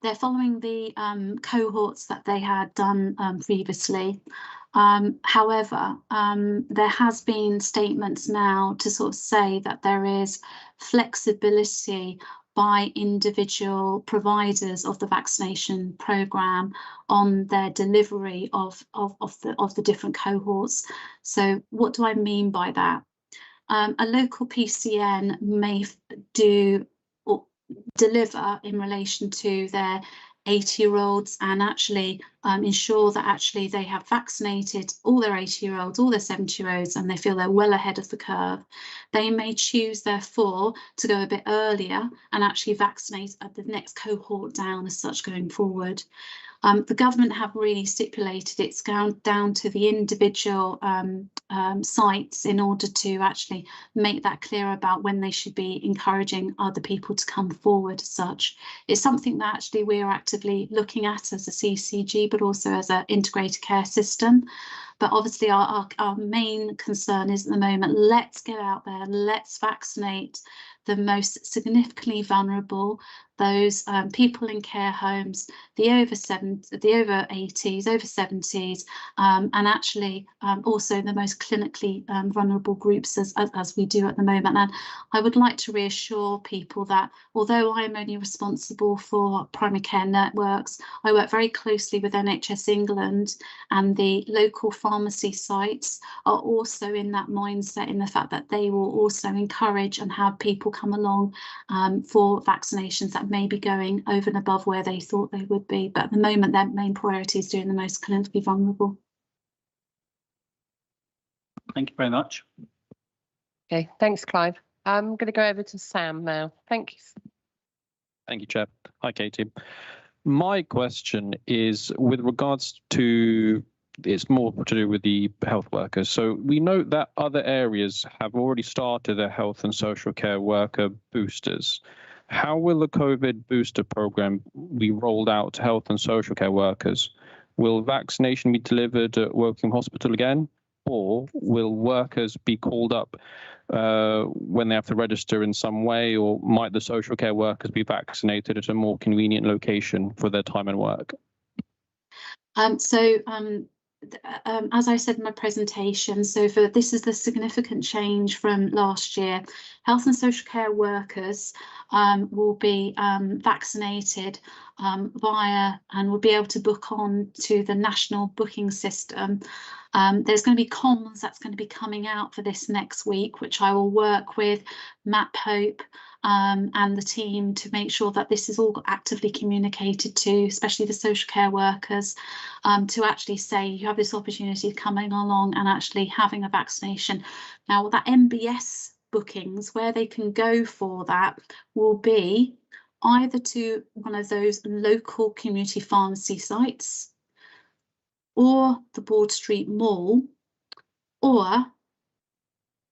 They're following the cohorts that they had done previously. However, there has been statements now to sort of say that there is flexibility by individual providers of the vaccination programme on their delivery of the different cohorts. So what do I mean by that? A local PCN may do or deliver in relation to their 80-year-olds and actually ensure that actually they have vaccinated all their 80-year-olds, all their 70-year-olds, and they feel they're well ahead of the curve. They may choose, therefore, to go a bit earlier and actually vaccinate at the next cohort down as such going forward. The government have really stipulated it's down to the individual sites in order to actually make that clear about when they should be encouraging other people to come forward as such. It's something that actually we are actively looking at as a CCG, but also as an integrated care system. But obviously our main concern is at the moment, let's get out there, let's vaccinate the most significantly vulnerable, those people in care homes, the over 80s, over 70s, and actually also the most clinically vulnerable groups as we do at the moment. And I would like to reassure people that although I'm only responsible for primary care networks, I work very closely with NHS England, and the local pharmacy sites are also in that mindset, in the fact that they will also encourage and have people come along for vaccinations that may be going over and above where they thought they would be. But at the moment, their main priority is doing the most clinically vulnerable.
Thank you very much.
Okay, thanks, Clive. I'm going to go over to Sam now. Thank you.
Thank you, Chair. Hi, Katie. My question is with regards to, it's more to do with the health workers. So we know that other areas have already started their health and social care worker boosters. How will the COVID booster program be rolled out to health and social care workers? Will vaccination be delivered at Woking Hospital again? Or will workers be called up when they have to register in some way? Or might the social care workers be vaccinated at a more convenient location for their time and work?
As I said in my presentation, this is the significant change from last year. Health and social care workers will be vaccinated via, and will be able to book on to the national booking system. There's going to be comms that's going to be coming out for this next week, which I will work with Matt Pope and the team to make sure that this is all actively communicated to, especially the social care workers, to actually say you have this opportunity of coming along and actually having a vaccination. Now, that MBS bookings, where they can go for that, will be either to one of those local community pharmacy sites, or the Broad Street Mall, or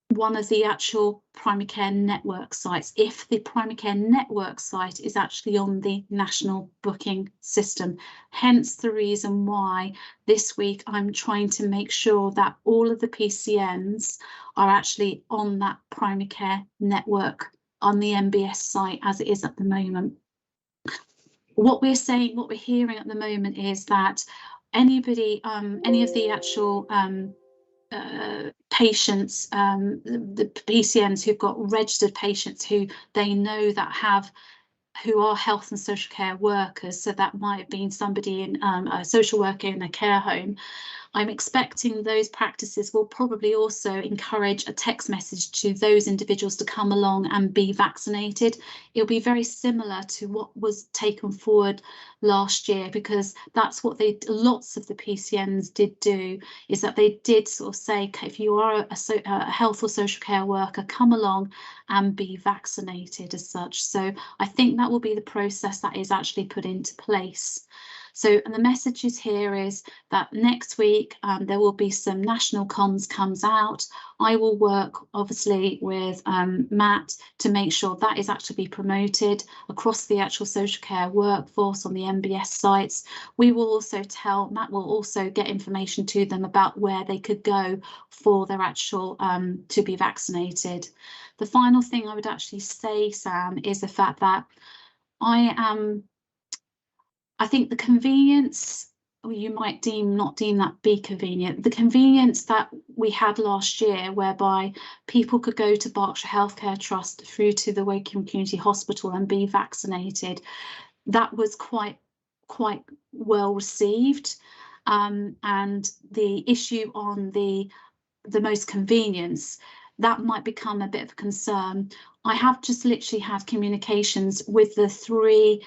one of the actual primary care network sites, if the primary care network site is actually on the national booking system. Hence the reason why this week I'm trying to make sure that all of the PCNs are actually on that primary care network on the MBS site as it is at the moment. What we're saying, what we're hearing at the moment is that anybody, any of the actual patients, the PCNs who've got registered patients who they know that have, who are health and social care workers, so that might have been somebody in a social worker in a care home, I'm expecting those practices will probably also encourage a text message to those individuals to come along and be vaccinated. It'll be very similar to what was taken forward last year, because that's what lots of the PCNs did do, is that they did sort of say, if you are a health or social care worker, come along and be vaccinated as such. So I think that will be the process that is actually put into place. So, and the messages here is that next week there will be some national comms comes out. I will work obviously with Matt to make sure that is actually promoted across the actual social care workforce on the MBS sites. We will also Matt will also get information to them about where they could go for their actual to be vaccinated. The final thing I would actually say, Sam, is the fact that I think the convenience, or you might not deem that be convenient, the convenience that we had last year, whereby people could go to Berkshire Healthcare Trust through to the Woking Community Hospital and be vaccinated, that was quite well received. And the issue on the most convenience, that might become a bit of a concern. I have just literally had communications with the 3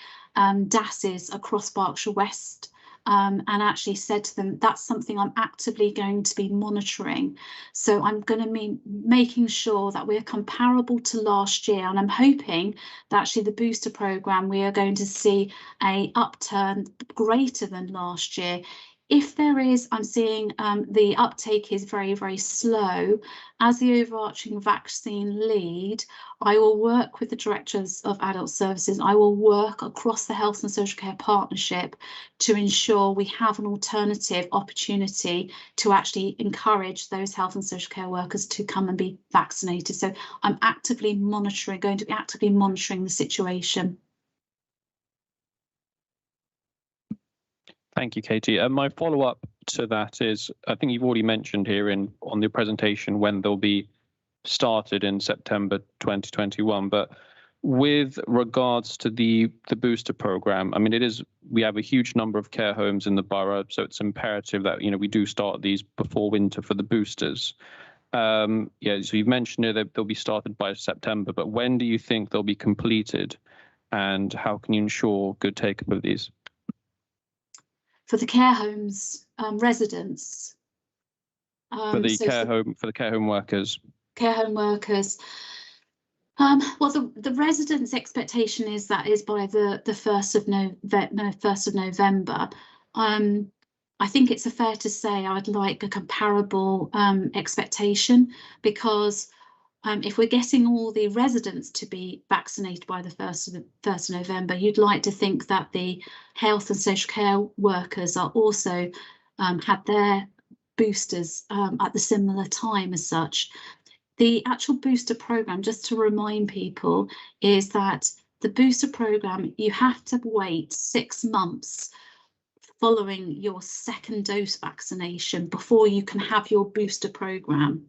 DASs across Berkshire West and actually said to them, that's something I'm actively going to be monitoring. So I'm going to be making sure that we're comparable to last year, and I'm hoping that actually the booster programme, we are going to see a upturn greater than last year. If there is, I'm seeing the uptake is very, very slow. As the overarching vaccine lead, I will work with the directors of adult services. I will work across the health and social care partnership to ensure we have an alternative opportunity to actually encourage those health and social care workers to come and be vaccinated. So I'm actively monitoring, going to be actively monitoring the situation.
Thank you, Katie. My follow-up to that is, I think you've already mentioned here on the presentation when they'll be started in September 2021, but with regards to the booster program, I mean, we have a huge number of care homes in the borough, so it's imperative that, we do start these before winter for the boosters. So you've mentioned it, that they'll be started by September, but when do you think they'll be completed, and how can you ensure good take-up of these?
For the care homes residents.
For the care home workers.
Care home workers. Well, the residents' expectation is that is by the 1st of November. I think it's fair to say I'd like a comparable expectation, because if we're getting all the residents to be vaccinated by the 1st of November, you'd like to think that the health and social care workers are also had their boosters at the similar time as such. The actual booster programme, just to remind people, is that the booster programme, you have to wait 6 months following your second dose vaccination before you can have your booster programme.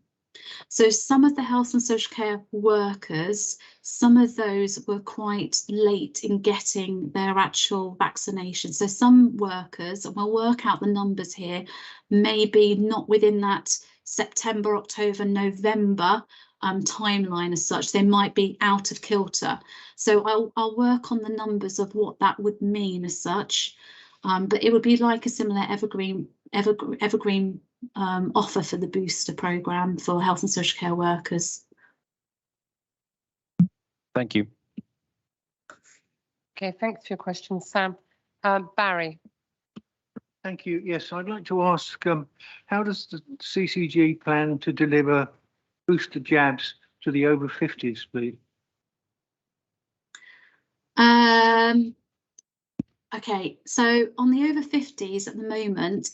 So some of the health and social care workers, some of those were quite late in getting their actual vaccination. So some workers, and we'll work out the numbers here, maybe not within that September, October, November timeline as such. They might be out of kilter. So I'll work on the numbers of what that would mean as such. But it would be like a similar evergreen offer for the booster programme for health and social care workers.
Thank you.
Okay, thanks for your question, Sam. Barry.
Thank you. Yes, I'd like to ask, how does the CCG plan to deliver booster jabs to the over 50s, please?
Okay, so on the over 50s at the moment,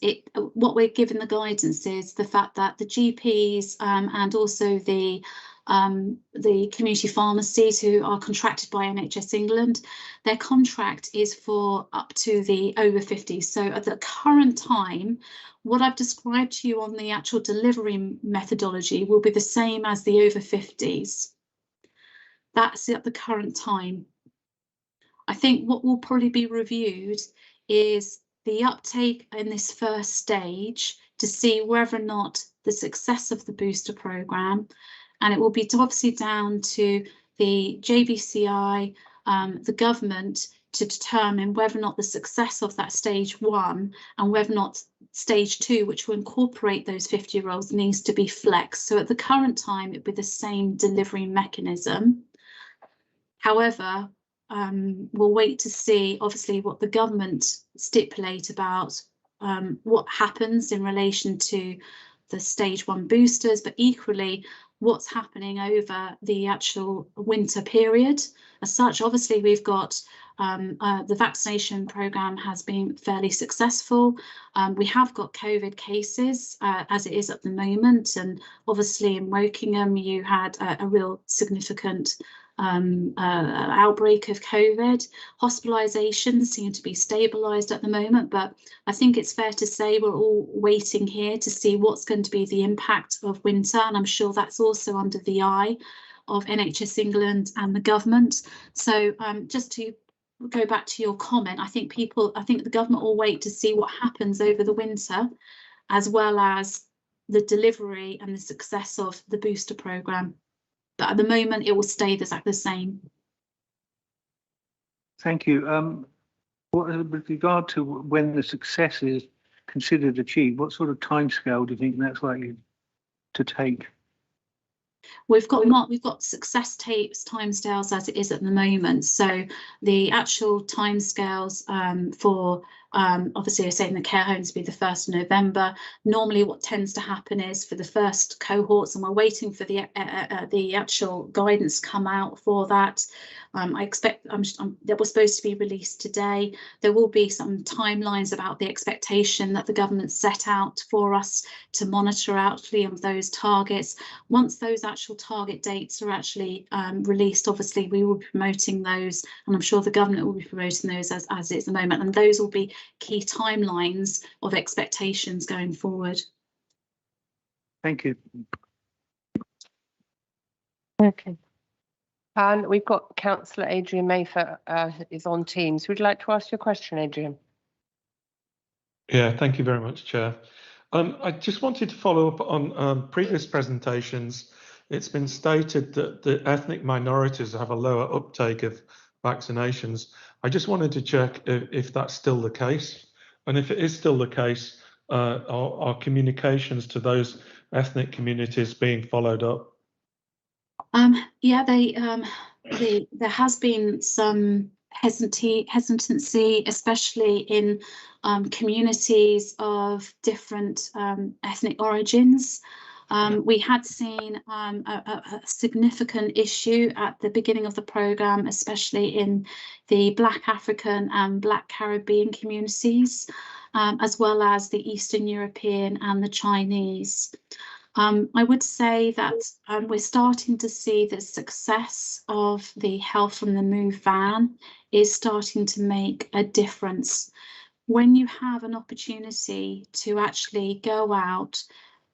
what we're given the guidance is the fact that the GPs and also the community pharmacies who are contracted by NHS England, their contract is for up to the over 50s. So at the current time, what I've described to you on the actual delivery methodology will be the same as the over 50s. That's at the current time. I think what will probably be reviewed is the uptake in this first stage to see whether or not the success of the booster programme, and it will be obviously down to the JVCI, the government, to determine whether or not the success of that stage 1 and whether or not stage 2, which will incorporate those 50-year-olds, needs to be flexed. So at the current time, it would be the same delivery mechanism. However, we'll wait to see, obviously, what the government stipulate about what happens in relation to the stage 1 boosters, but equally what's happening over the actual winter period. As such, obviously, we've got the vaccination programme has been fairly successful. We have got COVID cases as it is at the moment, and obviously in Wokingham you had a real significant outbreak of COVID. Hospitalisations seem to be stabilised at the moment, but I think it's fair to say we're all waiting here to see what's going to be the impact of winter, and I'm sure that's also under the eye of NHS England and the government. So just to go back to your comment, I think the government will wait to see what happens over the winter, as well as the delivery and the success of the booster programme. But at the moment, it will stay exactly the same.
Thank you. with regard to when the success is considered achieved, what sort of timescale do you think that's likely to take?
We've got success timescales as it is at the moment. So the actual timescales for obviously, I say in the care homes be the 1st of November. Normally, what tends to happen is for the first cohorts, and we're waiting for the actual guidance to come out for that. I expect that was supposed to be released today. There will be some timelines about the expectation that the government set out for us to monitor actually of those targets. Once those actual target dates are actually released, obviously we will be promoting those, and I'm sure the government will be promoting those as it's the moment, and those will be key timelines of expectations going forward.
Thank you.
Okay. And we've got Councillor Adrian Mayfor is on Teams. Would you like to ask your question, Adrian?
Yeah, thank you very much, Chair. I just wanted to follow up on previous presentations. It's been stated that the ethnic minorities have a lower uptake of vaccinations. I just wanted to check if that's still the case. And if it is still the case, are communications to those ethnic communities being followed up?
Yeah, there has been some hesitancy, especially in communities of different ethnic origins. We had seen a significant issue at the beginning of the programme, especially in the Black African and Black Caribbean communities, as well as the Eastern European and the Chinese. I would say that we're starting to see the success of the Health on the Move van is starting to make a difference. When you have an opportunity to actually go out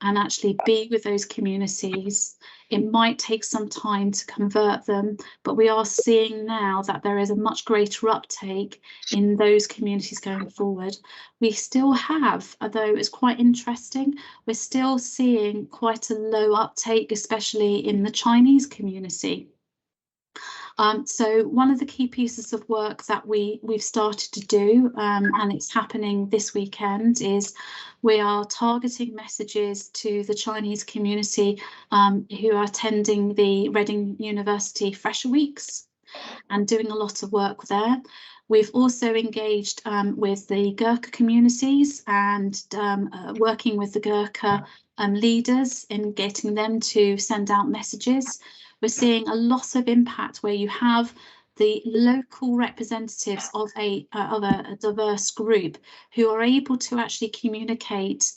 and actually be with those communities, it might take some time to convert them, but we are seeing now that there is a much greater uptake in those communities going forward. We still have, although it's quite interesting, we're still seeing quite a low uptake, especially in the Chinese community. So one of the key pieces of work that we've started to do, and it's happening this weekend, is we are targeting messages to the Chinese community who are attending the Reading University Fresher Weeks and doing a lot of work there. We've also engaged with the Gurkha communities and working with the Gurkha leaders in getting them to send out messages. We're seeing a lot of impact where you have the local representatives of a diverse group who are able to actually communicate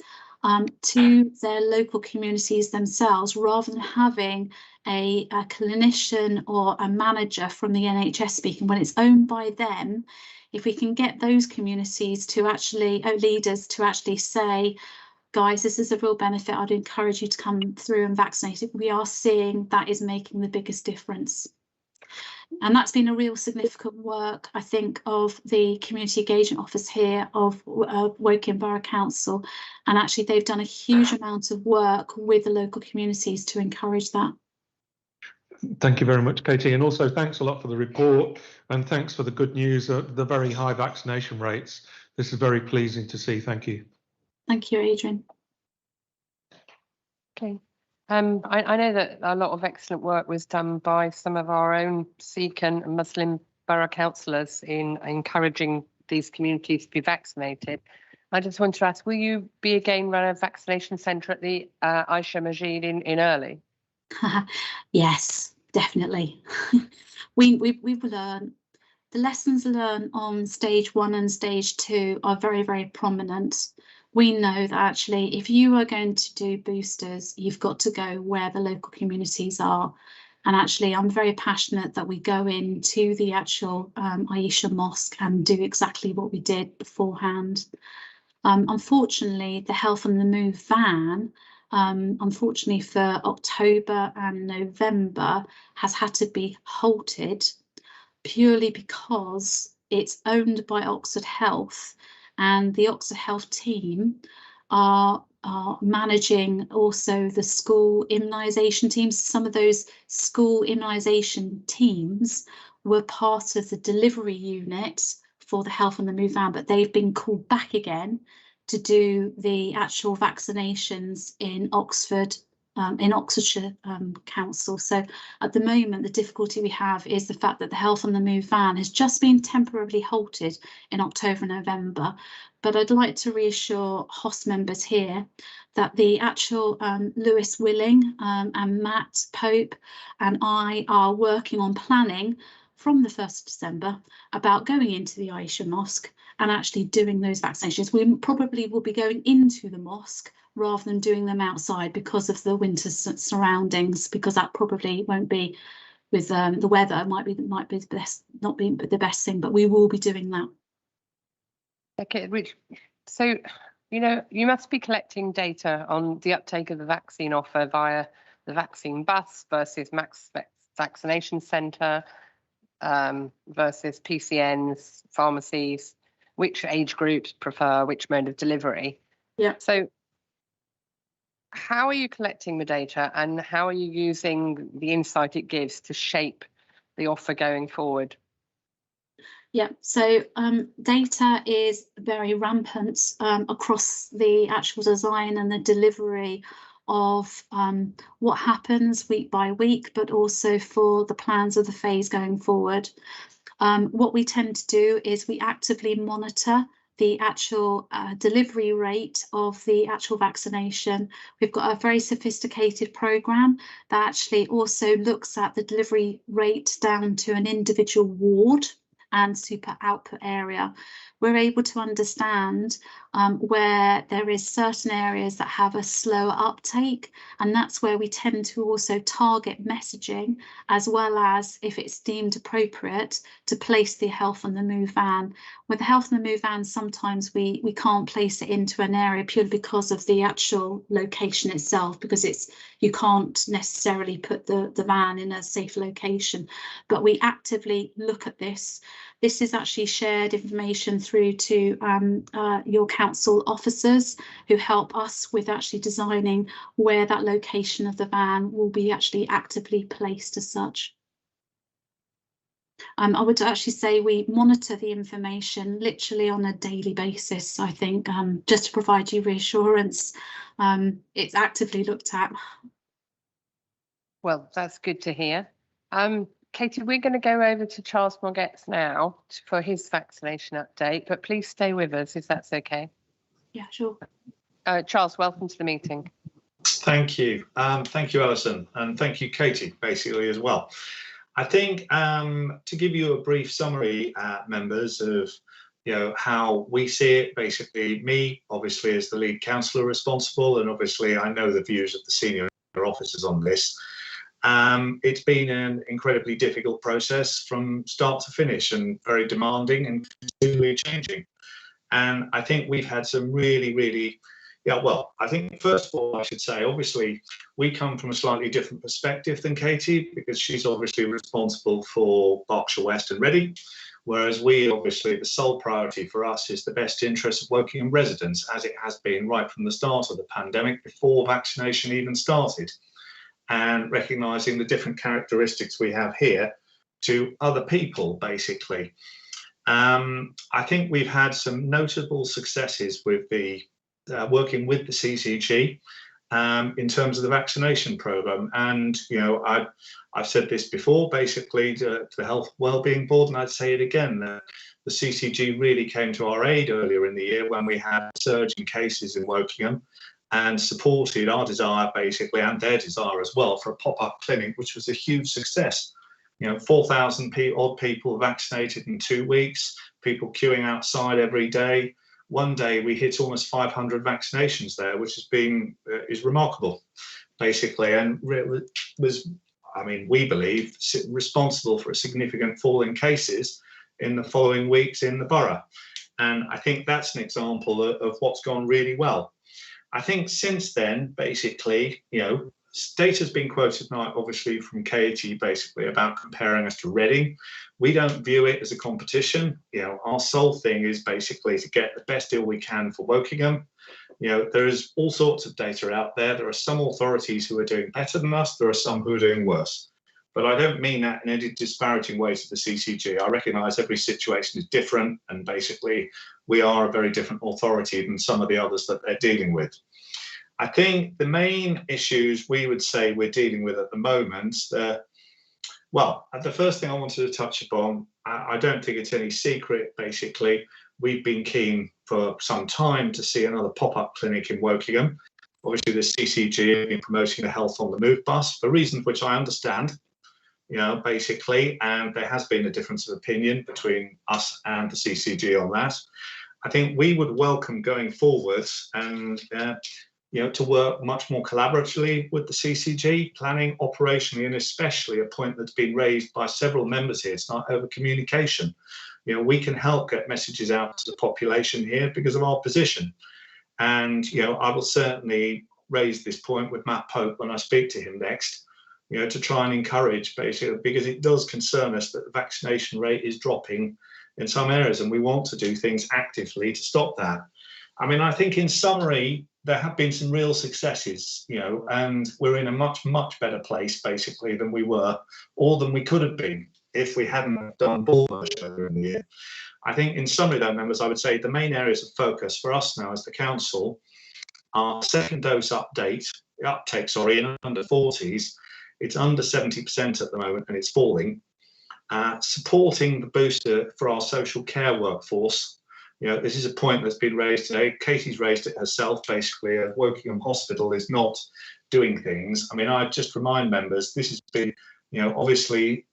to their local communities themselves, rather than having a clinician or a manager from the NHS speaking. When it's owned by them, if we can get those communities to actually, leaders to actually say, guys, this is a real benefit, I'd encourage you to come through and vaccinate it, we are seeing that is making the biggest difference. And that's been a real significant work, I think, of the Community Engagement Office here of Woking Borough Council. And actually, they've done a huge amount of work with the local communities to encourage that.
Thank you very much, Katie. And also thanks a lot for the report, and thanks for the good news of the very high vaccination rates. This is very pleasing to see. Thank you.
Thank you, Adrian.
Okay. I know that a lot of excellent work was done by some of our own Sikh and Muslim borough councillors in encouraging these communities to be vaccinated. I just want to ask, will you be again run a vaccination centre at the Aisha Masjid in Early?
Yes, definitely. we will learn. The lessons learned on stage 1 and stage 2 are very, very prominent. We know that actually, if you are going to do boosters, you've got to go where the local communities are. And actually, I'm very passionate that we go into the actual Aisha Mosque and do exactly what we did beforehand. Unfortunately, the Health on the Move van, unfortunately for October and November, has had to be halted purely because it's owned by Oxford Health, and the Oxford Health team are managing also the school immunisation teams. Some of those school immunisation teams were part of the delivery unit for the Health on the Move van, but they've been called back again to do the actual vaccinations in Oxford, in Oxfordshire Council. So at the moment, the difficulty we have is the fact that the Health on the Move van has just been temporarily halted in October and November. But I'd like to reassure HOS members here that the actual Lewis Willing and Matt Pope and I are working on planning from the 1st of December about going into the Aisha Mosque and actually doing those vaccinations. We probably will be going into the mosque rather than doing them outside because of the winter surroundings, because that probably won't be with the weather, might be the best, not be the best thing, but we will be doing that.
Okay, so, you know, you must be collecting data on the uptake of the vaccine offer via the vaccine bus versus max vaccination centre versus PCNs, pharmacies, which age groups prefer which mode of delivery.
Yeah.
So how are you collecting the data and how are you using the insight it gives to shape the offer going forward?
Yeah, so data is very rampant across the actual design and the delivery of what happens week by week, but also for the plans of the phase going forward. What we tend to do is we actively monitor the actual delivery rate of the actual vaccination. We've got a very sophisticated programme that actually also looks at the delivery rate down to an individual ward and super output area. We're able to understand where there is certain areas that have a slower uptake, and that's where we tend to also target messaging, as well as, if it's deemed appropriate, to place the Health on the Move van. With the Health on the Move van, sometimes we can't place it into an area purely because of the actual location itself, because you can't necessarily put the van in a safe location. But we actively look at this. This is actually shared information through to your council officers, who help us with actually designing where that location of the van will be actually actively placed as such. I would actually say we monitor the information literally on a daily basis, I think, just to provide you reassurance. It's actively looked at.
Well, that's good to hear. Katie, we're going to go over to Charles Morgetts now for his vaccination update, but please stay with us if that's okay.
Yeah, sure.
Charles, welcome to the meeting.
Thank you. Thank you, Alison, and thank you, Katie, basically as well. I think to give you a brief summary, members, of how we see it, basically me, obviously, as the lead councillor responsible, and obviously I know the views of the senior officers on this. It's been an incredibly difficult process from start to finish and very demanding and continually changing. And I think we've had some really, well, I think first of all, I should say, obviously, we come from a slightly different perspective than Katie, because she's obviously responsible for Berkshire West and Reading, whereas we, obviously, the sole priority for us is the best interest of working residents, as it has been right from the start of the pandemic, before vaccination even started. And recognising the different characteristics we have here to other people, basically. I think we've had some notable successes with the working with the CCG in terms of the vaccination programme. And, I've said this before, basically, to the Health Wellbeing Board, and I'd say it again, the CCG really came to our aid earlier in the year when we had a surge in cases in Wokingham, and supported our desire, basically, and their desire as well, for a pop-up clinic, which was a huge success. 4,000 odd people vaccinated in 2 weeks, people queuing outside every day. One day we hit almost 500 vaccinations there, which has been is remarkable, basically, and was, we believe, responsible for a significant fall in cases in the following weeks in the borough. And I think that's an example of what's gone really well. I think since then, basically, data's been quoted now, obviously, from Katie, basically, about comparing us to Reading. We don't view it as a competition. Our sole thing is basically to get the best deal we can for Wokingham. There's all sorts of data out there. There are some authorities who are doing better than us. There are some who are doing worse. But I don't mean that in any disparaging way to the CCG. I recognise every situation is different, and basically we are a very different authority than some of the others that they're dealing with. I think the main issues we would say we're dealing with at the moment, well, the first thing I wanted to touch upon, I don't think it's any secret, basically. We've been keen for some time to see another pop-up clinic in Wokingham. Obviously, the CCG have been promoting the Health on the Move bus for reasons which I understand, you know, basically, and there has been a difference of opinion between us and the CCG on that. I think we would welcome going forwards and, you know, to work much more collaboratively with the CCG, planning operationally, and especially a point that's been raised by several members here tonight over communication. You know, we can help get messages out to the population here because of our position. And, you know, I will certainly raise this point with Matt Pope when I speak to him next, you know, to try and encourage, basically, because it does concern us that the vaccination rate is dropping in some areas, and we want to do things actively to stop that. I mean, I think in summary, there have been some real successes, you know, and we're in a much, much better place, basically, than we were, or than we could have been if we hadn't done ball earlier in the year. I think in summary, though, members, I would say the main areas of focus for us now as the council are second dose uptake, in under 40s. It's under 70% at the moment, and it's falling. Supporting the booster for our social care workforce. You know, this is a point that's been raised today. Katie's raised it herself, basically. Wokingham Hospital is not doing things. I mean, I just remind members, this has been, you know, obviously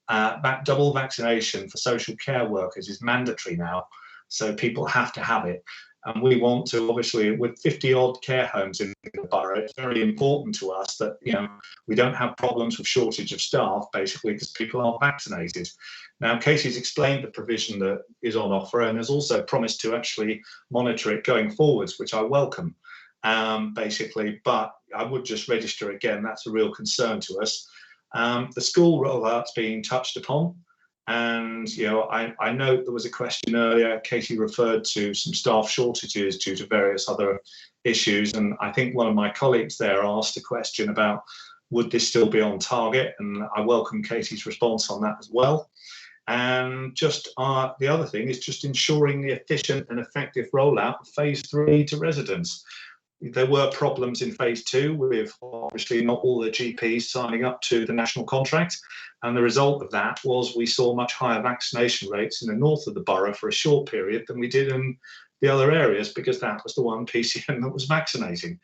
double vaccination for social care workers is mandatory now. So people have to have it. And we want to, obviously, with 50 odd care homes in the borough, it's very important to us that, you know, we don't have problems with shortage of staff, basically, because people aren't vaccinated. Now, Katie's explained the provision that is on offer and has also promised to actually monitor it going forwards, which I welcome, basically. But I would just register again, that's a real concern to us. The school rollout's being touched upon. And, you know, I know there was a question earlier, Katie referred to some staff shortages due to various other issues. And I think one of my colleagues there asked a question about, would this still be on target? And I welcome Katie's response on that as well. And just the other thing is just ensuring the efficient and effective rollout of phase 3 to residents. There were problems in phase 2 with obviously not all the GPs signing up to the national contract. And the result of that was we saw much higher vaccination rates in the north of the borough for a short period than we did in the other areas, because that was the one PCN that was vaccinating.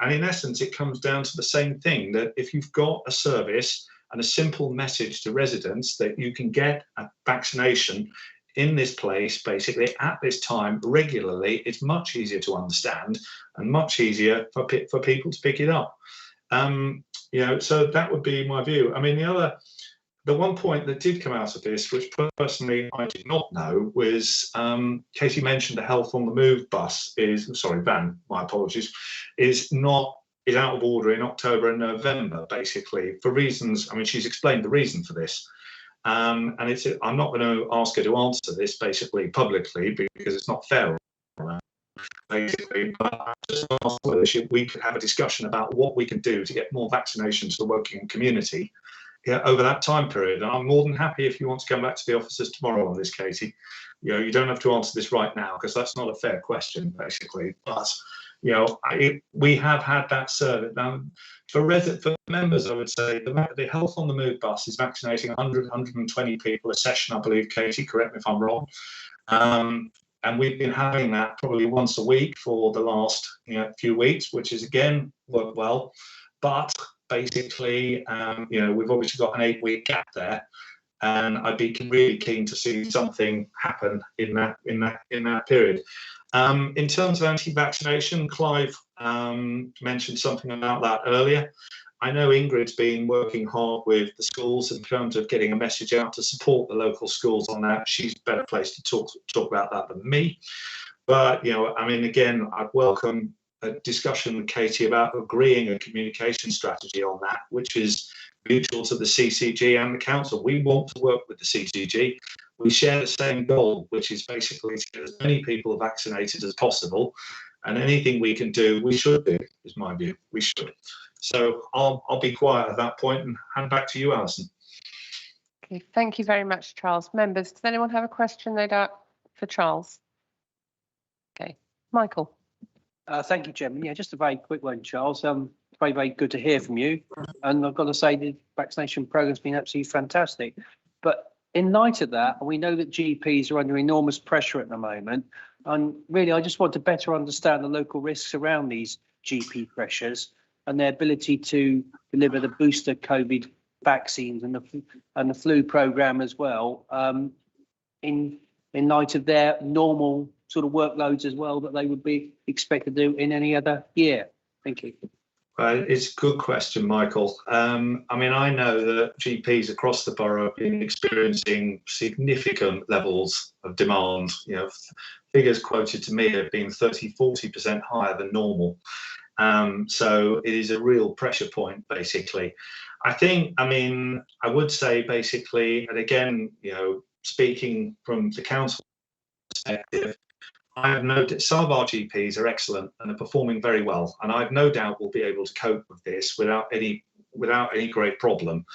And in essence, it comes down to the same thing, that if you've got a service and a simple message to residents that you can get a vaccination in this place, basically at this time regularly, it's much easier to understand and much easier for people to pick it up. You know, so that would be my view. I mean, the one point that did come out of this, which personally I did not know, was Katie mentioned the Health on the Move bus van, my apologies, is out of order in October and November, basically, for reasons. I mean, she's explained the reason for this. And I'm not going to ask her to answer this basically publicly because it's not fair, basically. But I just asked whether we could have a discussion about what we can do to get more vaccination to the working community over that time period. And I'm more than happy if you want to come back to the offices tomorrow on this, Katie. You know, you don't have to answer this right now because that's not a fair question, basically. But you know, we have had that service. Now, for members, I would say the Health on the Move bus is vaccinating 100, 120 people a session, I believe, Katie, correct me if I'm wrong. And we've been having that probably once a week for the last few weeks, which is, again, worked well. But basically, you know, we've obviously got an 8-week gap there. And I'd be really keen to see something happen in that period. In terms of anti-vaccination, Clive mentioned something about that earlier. I know Ingrid's been working hard with the schools in terms of getting a message out to support the local schools on that. She's better placed to talk about that than me. But, you know, I mean, again, I'd welcome a discussion with Katie about agreeing a communication strategy on that, which is mutual to the CCG and the council. We want to work with the CCG. We share the same goal, which is basically to get as many people vaccinated as possible. And anything we can do, we should do, is my view. We should. So I'll be quiet at that point and hand back to you, Alison.
Okay, thank you very much, Charles. Members, does anyone have a question they'd for Charles? Okay, Michael.
Thank you, Chairman. Yeah, just a very quick one, Charles. Very, very good to hear from you. And I've got to say the vaccination program's been absolutely fantastic. But in light of that, we know that GPs are under enormous pressure at the moment. And really, I just want to better understand the local risks around these GP pressures and their ability to deliver the booster COVID vaccines and the flu program as well, in light of their normal sort of workloads as well that they would be expected to do in any other year. Thank you.
It's a good question, Michael. I mean, I know that GPs across the borough have been experiencing significant levels of demand. You know, figures quoted to me have been 30–40% higher than normal. So it is a real pressure point, basically. I mean, I would say basically, and again, you know, speaking from the council perspective, I have noted some of our GPs are excellent and are performing very well, and I've no doubt will be able to cope with this without any great problem.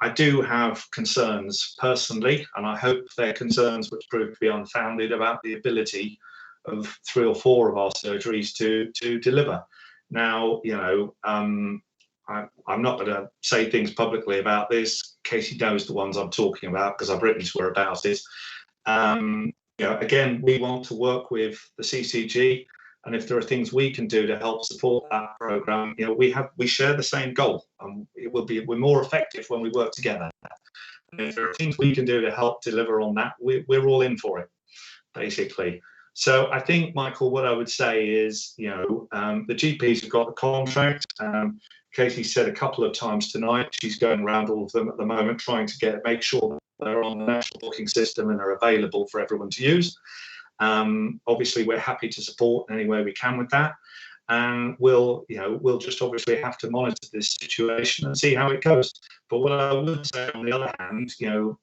I do have concerns personally, and I hope they're concerns which prove to be unfounded about the ability of 3 or 4 of our surgeries to deliver. Now, you know, I'm not going to say things publicly about this. Katie knows the ones I'm talking about because I've written to her about it. You know, again, we want to work with the CCG, and if there are things we can do to help support that programme, you know, we share the same goal, and we're more effective when we work together. And if there are things we can do to help deliver on that, we're all in for it, basically. So I think, Michael, what I would say is, you know, the GPs have got the contract. Katie said a couple of times tonight she's going around all of them at the moment, trying to make sure they're on the national booking system and are available for everyone to use. Obviously, we're happy to support in any way we can with that, and we'll just obviously have to monitor this situation and see how it goes. But what I would say, on the other hand, you know,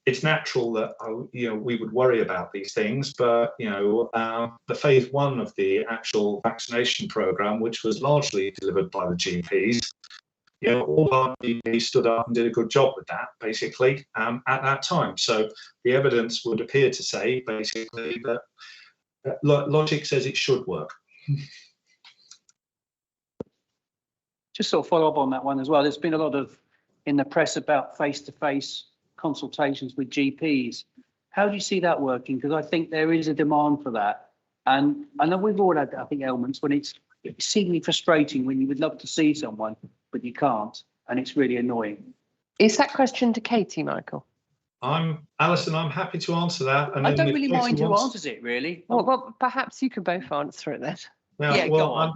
it's natural that we would worry about these things, but you know, the phase 1 of the actual vaccination program, which was largely delivered by the GPs, you know, all our GPs stood up and did a good job with that, basically, at that time. So the evidence would appear to say, basically, that logic says it should work.
Just sort of follow up on that one as well. There's been a lot of in the press about face-to-face consultations with GPs. How do you see that working? Because I think there is a demand for that. And I know we've all had, I think, ailments when it's exceedingly frustrating when you would love to see someone, but you can't. And it's really annoying.
Is that question to Katie, Michael?
Alison, I'm happy to answer that. And
I don't really mind who answers it, really.
Well, perhaps you could both answer it then.
Yeah,
well,
go on.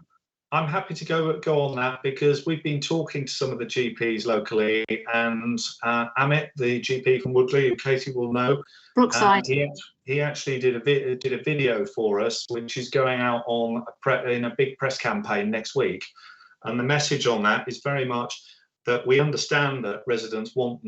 I'm happy to go on that because we've been talking to some of the GPs locally, and Amit, the GP from Woodley, who Katie will know,
Brookside.
He actually did a video for us, which is going out on in a big press campaign next week, and the message on that is very much that we understand that residents want,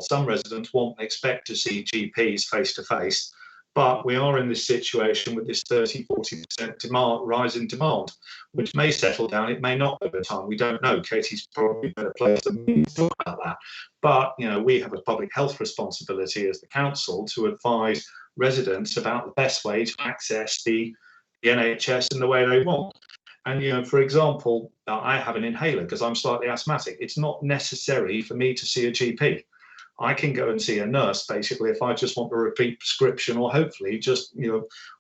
some residents want and expect to see GPs face to face. But we are in this situation with this 30–40% rise in demand, which may settle down. It may not over time. We don't know. Katie's probably better placed than me to talk about that. But you know, we have a public health responsibility as the council to advise residents about the best way to access the NHS in the way they want. And you know, for example, I have an inhaler because I'm slightly asthmatic. It's not necessary for me to see a GP. I can go and see a nurse basically if I just want a repeat prescription, or hopefully just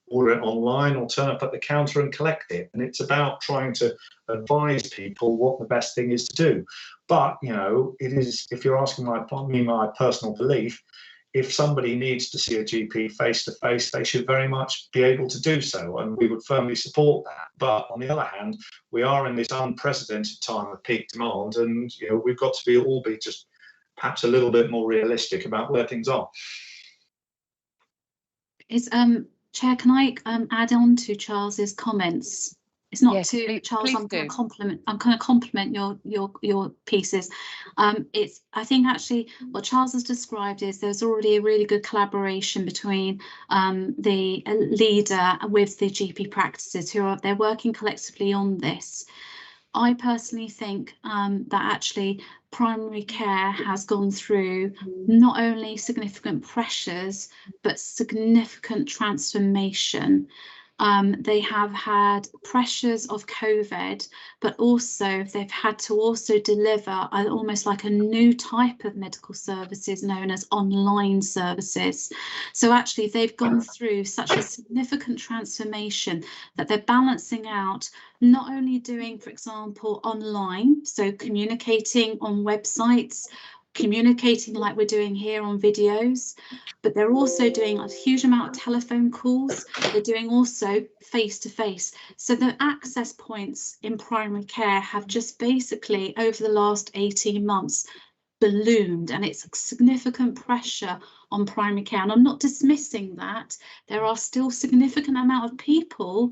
order it online or turn up at the counter and collect it. And it's about trying to advise people what the best thing is to do. But you know, it is, if you're asking my personal belief, if somebody needs to see a GP face to face, they should very much be able to do so, and we would firmly support that. But on the other hand, we are in this unprecedented time of peak demand, and you know, we've got to all be just perhaps a little bit more realistic about where things are.
Chair, can I add on to Charles's comments? It's not
yes,
to Charles.
Please
I'm going to compliment your pieces. I think actually what Charles has described is there's already a really good collaboration between the leader with the GP practices they're working collectively on this. I personally think that actually primary care has gone through not only significant pressures, but significant transformation. They have had pressures of COVID, but also they've had to also deliver almost like a new type of medical services known as online services. So actually they've gone through such a significant transformation that they're balancing out not only doing, for example, online, so communicating on websites, communicating like we're doing here on videos, but they're also doing a huge amount of telephone calls. They're doing also face-to-face. So the access points in primary care have just basically over the last 18 months ballooned, and it's significant pressure on primary care. And I'm not dismissing that. There are still significant amount of people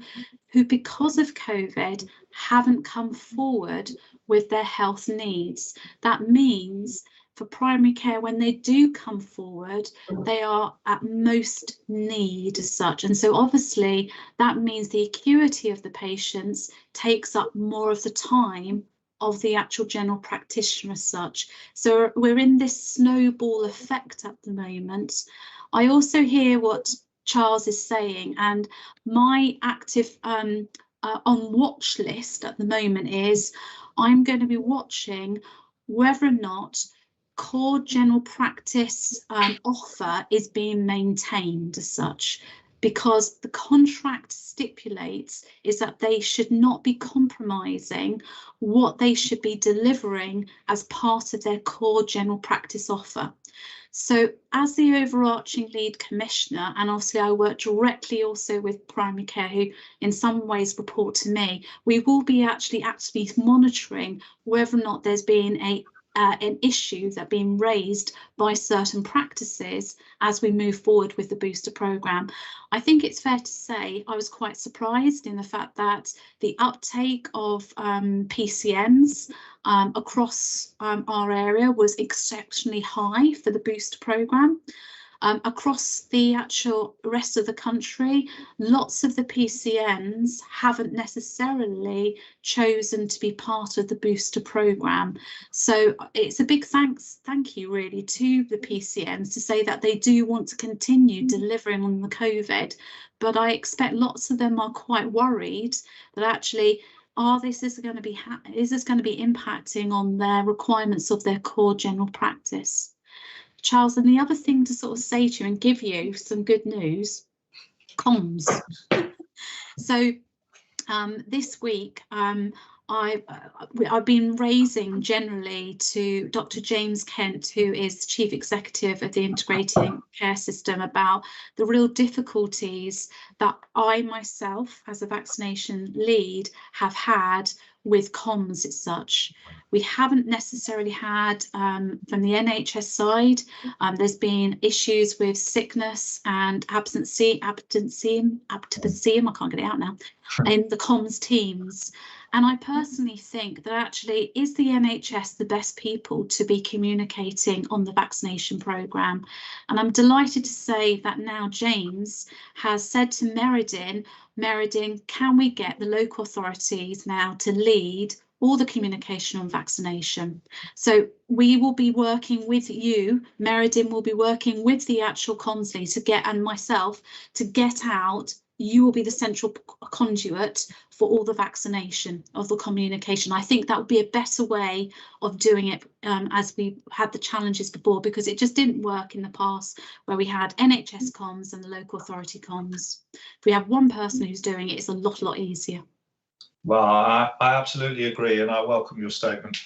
who, because of COVID, haven't come forward with their health needs. That means for primary care, when they do come forward, they are at most need as such. And so obviously that means the acuity of the patients takes up more of the time of the actual general practitioner as such. So we're in this snowball effect at the moment. I also hear what Charles is saying, and my active on watch list at the moment is I'm going to be watching whether or not core general practice offer is being maintained as such, because the contract stipulates is that they should not be compromising what they should be delivering as part of their core general practice offer. So as the overarching lead commissioner, and obviously I work directly also with primary care, who in some ways report to me, we will be actually actively monitoring whether or not there's been an issue that being raised by certain practices as we move forward with the booster programme. I think it's fair to say I was quite surprised in the fact that the uptake of PCNs across our area was exceptionally high for the booster programme. Across the actual rest of the country, lots of the PCNs haven't necessarily chosen to be part of the booster programme. So it's a big thank you really to the PCNs to say that they do want to continue delivering on the COVID, but I expect lots of them are quite worried that actually is this going to be impacting on their requirements of their core general practice. Charles, and the other thing to sort of say to you and give you some good news, comms. So this week I've been raising generally to Dr. James Kent, who is Chief Executive of the Integrating Care System, about the real difficulties that I myself as a vaccination lead have had with comms as such. We haven't necessarily had from the NHS side, there's been issues with sickness and absenteeism, I can't get it out now, in the comms teams. And I personally think that actually is the NHS the best people to be communicating on the vaccination programme? And I'm delighted to say that now James has said to Merredin, can we get the local authorities now to lead all the communication on vaccination? So we will be working with you, Merredin will be working with the actual comms lead and myself to get out. You will be the central conduit for all the vaccination of the communication. I think that would be a better way of doing it as we had the challenges before, because it just didn't work in the past where we had NHS comms and the local authority comms. If we have one person who's doing it, it's a lot easier.
Well, I absolutely agree, and I welcome your statement.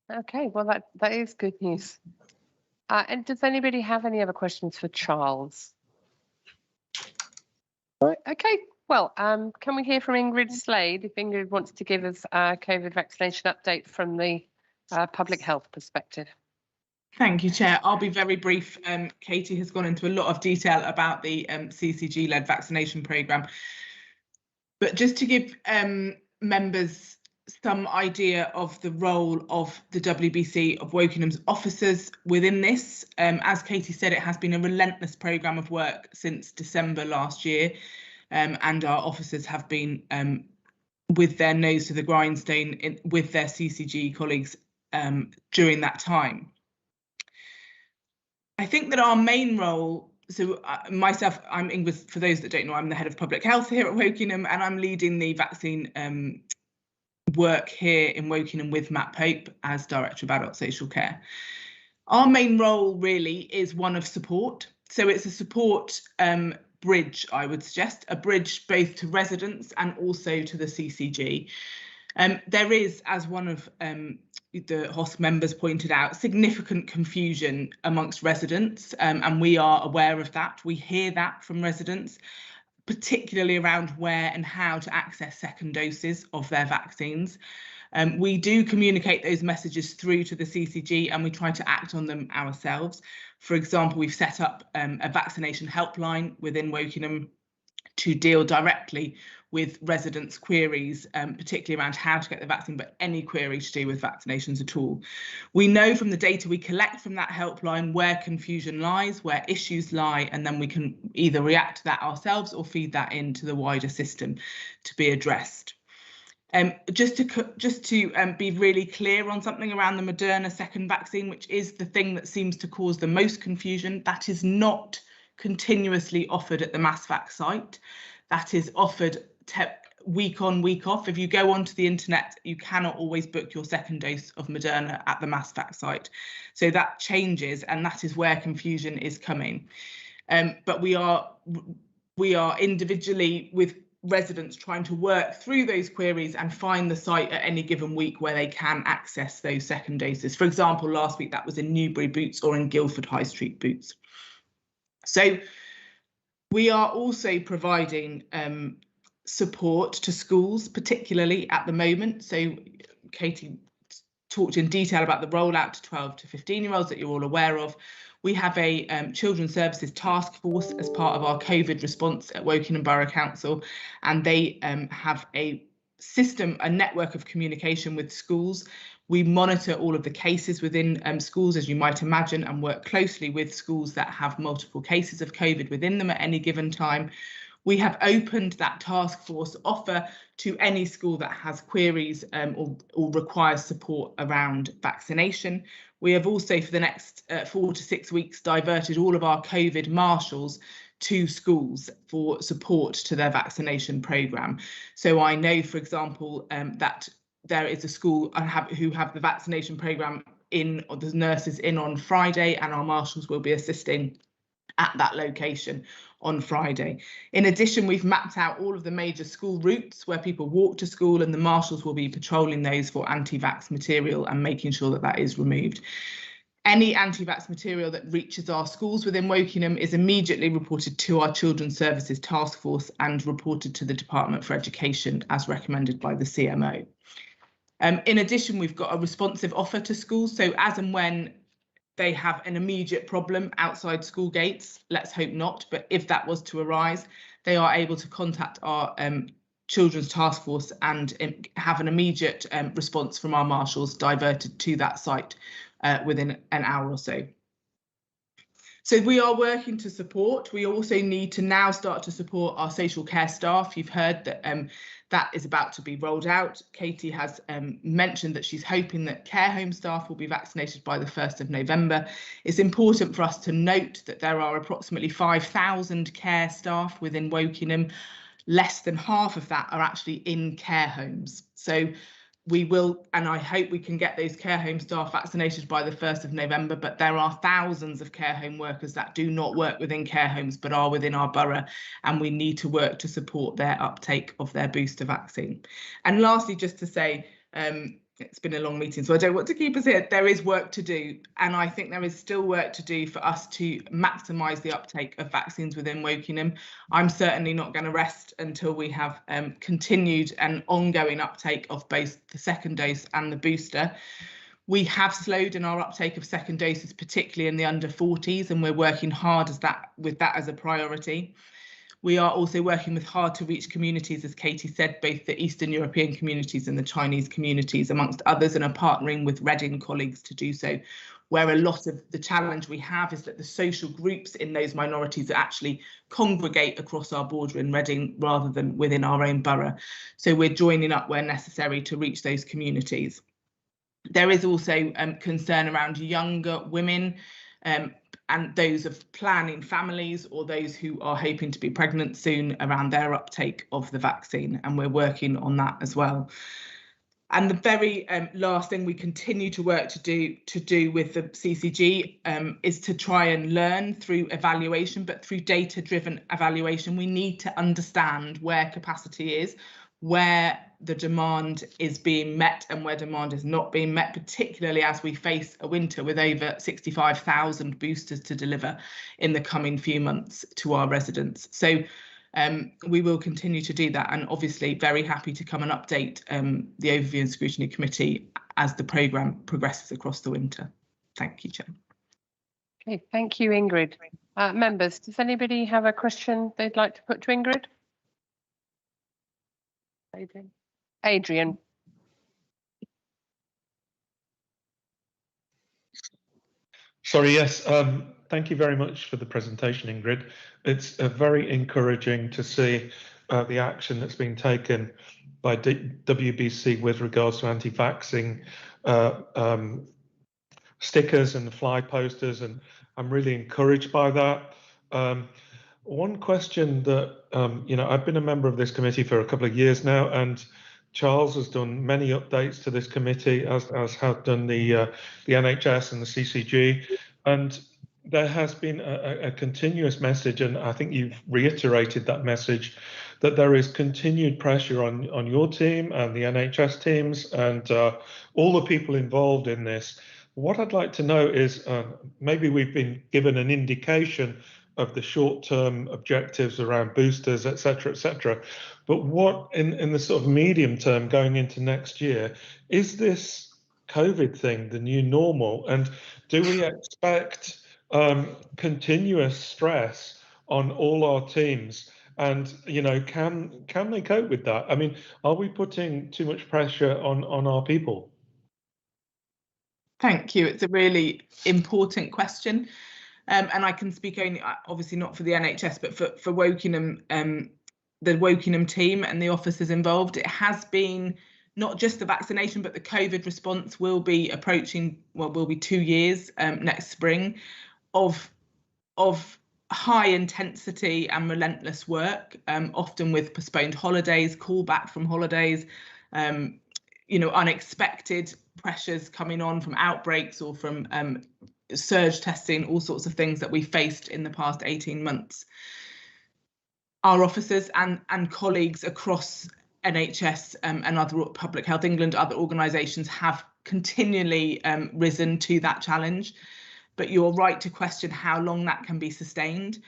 Okay, well, that is good news. And does anybody have any other questions for Charles? Right. Okay, well, can we hear from Ingrid Slade, if Ingrid wants to give us a COVID vaccination update from the public health perspective?
Thank you, Chair. I'll be very brief. Katie has gone into a lot of detail about the CCG-led vaccination programme. But just to give members some idea of the role of the WBC, of Wokinham's officers within this. As Katie said, it has been a relentless programme of work since December last year. and our officers have been with their nose to the grindstone with their CCG colleagues during that time. I think that our main role, so myself, I'm Ingrid, for those that don't know, I'm the head of public health here at Wokingham, and I'm leading the vaccine work here in Wokingham with Matt Pope as Director of Adult Social Care. Our main role really is one of support. So it's a support bridge, I would suggest, a bridge both to residents and also to the CCG. There is, as one of the HOSC members pointed out, significant confusion amongst residents, and we are aware of that. We hear that from residents, particularly around where and how to access second doses of their vaccines. We do communicate those messages through to the CCG and we try to act on them ourselves. For example, we've set up a vaccination helpline within Wokingham to deal directly with residents' queries, particularly around how to get the vaccine, but any query to do with vaccinations at all. We know from the data we collect from that helpline where confusion lies, where issues lie, and then we can either react to that ourselves or feed that into the wider system to be addressed. Just to be really clear on something around the Moderna second vaccine, which is the thing that seems to cause the most confusion, that is not continuously offered at the MassVac site. That is offered week on, week off. If you go onto the internet, you cannot always book your second dose of Moderna at the MassVac site. So that changes, and that is where confusion is coming. But we are individually with residents trying to work through those queries and find the site at any given week where they can access those second doses. For example, last week that was in Newbury Boots or in Guildford High Street Boots. So we are also providing support to schools, particularly at the moment. So Katie talked in detail about the rollout to 12 to 15-year-olds that you're all aware of. We have a Children's Services Task Force as part of our COVID response at Wokingham Borough Council, and they have a system, a network of communication with schools. We monitor all of the cases within schools, as you might imagine, and work closely with schools that have multiple cases of COVID within them at any given time. We have opened that task force offer to any school that has queries or requires support around vaccination. We have also, for the next 4 to 6 weeks, diverted all of our COVID marshals to schools for support to their vaccination programme. So I know, for example, that there is a school who have the vaccination programme in, or the nurses in on Friday, and our marshals will be assisting at that location on Friday. In addition, we've mapped out all of the major school routes where people walk to school, and the marshals will be patrolling those for anti-vax material and making sure that that is removed. Any anti-vax material that reaches our schools within Wokingham is immediately reported to our Children's Services Task Force and reported to the Department for Education as recommended by the CMO. In addition, we've got a responsive offer to schools. So as and when they have an immediate problem outside school gates, let's hope not, but if that was to arise, they are able to contact our Children's Task Force and have an immediate response from our marshals diverted to that site within an hour or so. So we are working to support. We also need to now start to support our social care staff. You've heard that that is about to be rolled out. Katie has mentioned that she's hoping that care home staff will be vaccinated by the 1st of November. It's important for us to note that there are approximately 5,000 care staff within Wokingham. Less than half of that are actually in care homes. So we will, and I hope we can get those care home staff vaccinated by the 1st of November, but there are thousands of care home workers that do not work within care homes but are within our borough, and we need to work to support their uptake of their booster vaccine. And lastly, just to say, it's been a long meeting, so I don't want to keep us here. There is work to do, and I think there is still work to do for us to maximise the uptake of vaccines within Wokingham. I'm certainly not going to rest until we have continued and ongoing uptake of both the second dose and the booster. We have slowed in our uptake of second doses, particularly in the under 40s, and we're working hard with that as a priority. We are also working with hard to reach communities, as Katie said, both the Eastern European communities and the Chinese communities, amongst others, and are partnering with Reading colleagues to do so, where a lot of the challenge we have is that the social groups in those minorities actually congregate across our border in Reading rather than within our own borough. So we're joining up where necessary to reach those communities. There is also concern around younger women and those of planning families or those who are hoping to be pregnant soon around their uptake of the vaccine, and we're working on that as well. And the very last thing we continue to work to do with the CCG is to try and learn through evaluation, but through data-driven evaluation. We need to understand where capacity is, where the demand is being met and where demand is not being met, particularly as we face a winter with over 65,000 boosters to deliver in the coming few months to our residents. So we will continue to do that, and obviously very happy to come and update the Overview and Scrutiny Committee as the programme progresses across the winter. Thank you, Chair.
Okay, thank you, Ingrid. Members, does anybody have a question they'd like to put to Ingrid? Adrian.
Sorry, yes. Thank you very much for the presentation, Ingrid. It's very encouraging to see the action that's being taken by WBC with regards to anti-vaxxing stickers and fly posters, and I'm really encouraged by that. One question that, I've been a member of this committee for a couple of years now, and Charles has done many updates to this committee, as have done the NHS and the CCG, and there has been a continuous message, and I think you've reiterated that message, that there is continued pressure on your team and the NHS teams and all the people involved in this. What I'd like to know is maybe we've been given an indication of the short-term objectives around boosters, et cetera, but what in the sort of medium term going into next year, is this COVID thing the new normal, and do we expect continuous stress on all our teams? And can they cope with that? I mean, are we putting too much pressure on our people?
Thank you. It's a really important question. And I can speak only, obviously not for the NHS, but for Wokingham, the Wokingham team and the officers involved. It has been not just the vaccination, but the COVID response will be approaching, will be 2 years next spring of high intensity and relentless work, often with postponed holidays, callback from holidays, unexpected pressures coming on from outbreaks or from surge testing, all sorts of things that we faced in the past 18 months. Our officers and colleagues across NHS and other Public Health England, other organisations have continually risen to that challenge. But you're right to question how long that can be sustained.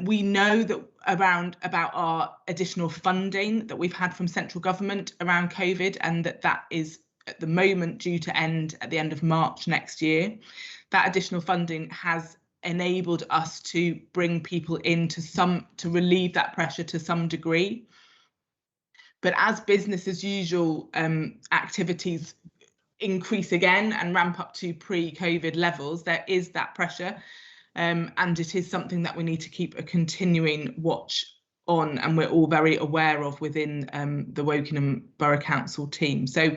We know that about our additional funding that we've had from central government around COVID, and that is at the moment due to end at the end of March next year. That additional funding has enabled us to bring people in to relieve that pressure to some degree. But as business as usual activities increase again and ramp up to pre-COVID levels, there is that pressure, and it is something that we need to keep a continuing watch on, and we're all very aware of within the Wokingham Borough Council team. So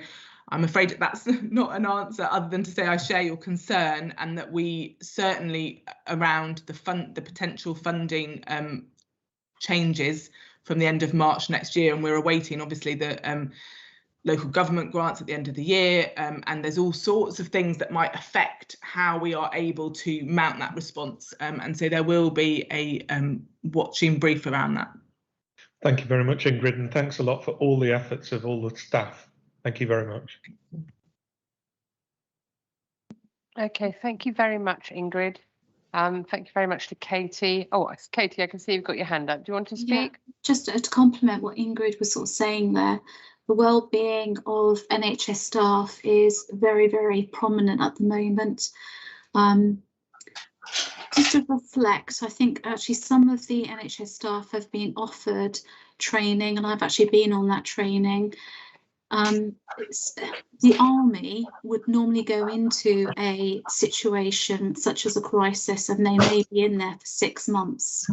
I'm afraid that's not an answer other than to say I share your concern, and that we certainly around the potential funding changes from the end of March next year, and we're awaiting obviously the local government grants at the end of the year, and there's all sorts of things that might affect how we are able to mount that response, and so there will be a watching brief around that.
Thank you very much, Ingrid, and thanks a lot for all the efforts of all the staff. Thank you very much.
Okay, thank you very much, Ingrid. Thank you very much to Katie. Oh, Katie, I can see you've got your hand up. Do you want to speak?
Yeah, just to complement what Ingrid was sort of saying there, the well-being of NHS staff is very, very prominent at the moment. just to reflect, I think actually some of the NHS staff have been offered training, and I've actually been on that training. The army would normally go into a situation such as a crisis, and they may be in there for 6 months,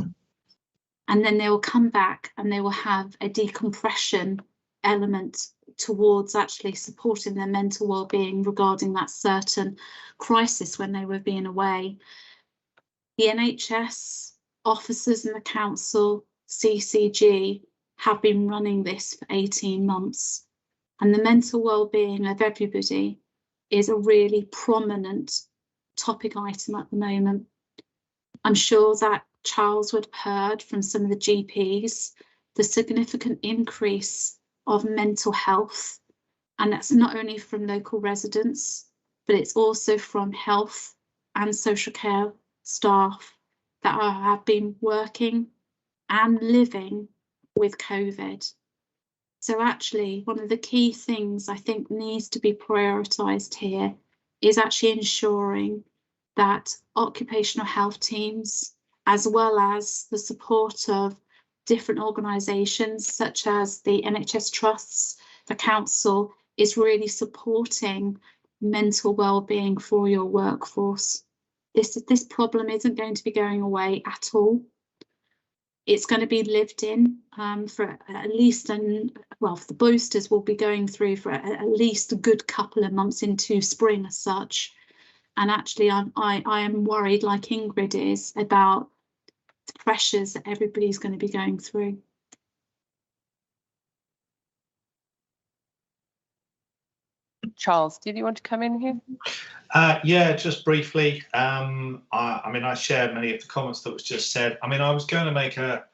and then they will come back and they will have a decompression element towards actually supporting their mental well-being regarding that certain crisis when they were being away. The NHS officers and the council, CCG, have been running this for 18 months. And the mental well-being of everybody is a really prominent topic item at the moment. I'm sure that Charles would have heard from some of the GPs the significant increase of mental health. And that's not only from local residents, but it's also from health and social care staff that have been working and living with COVID. So actually, one of the key things I think needs to be prioritised here is actually ensuring that occupational health teams, as well as the support of different organisations such as the NHS trusts, the council, is really supporting mental well-being for your workforce. This problem isn't going to be going away at all. It's going to be lived in for at least, well, the boosters will be going through for at least a good couple of months into spring as such. And actually, I am worried, like Ingrid is, about the pressures that everybody's going to be going through.
Charles, did you want to come in here?
Yeah, just briefly. I mean, I share many of the comments that was just said. I mean, I was going to make a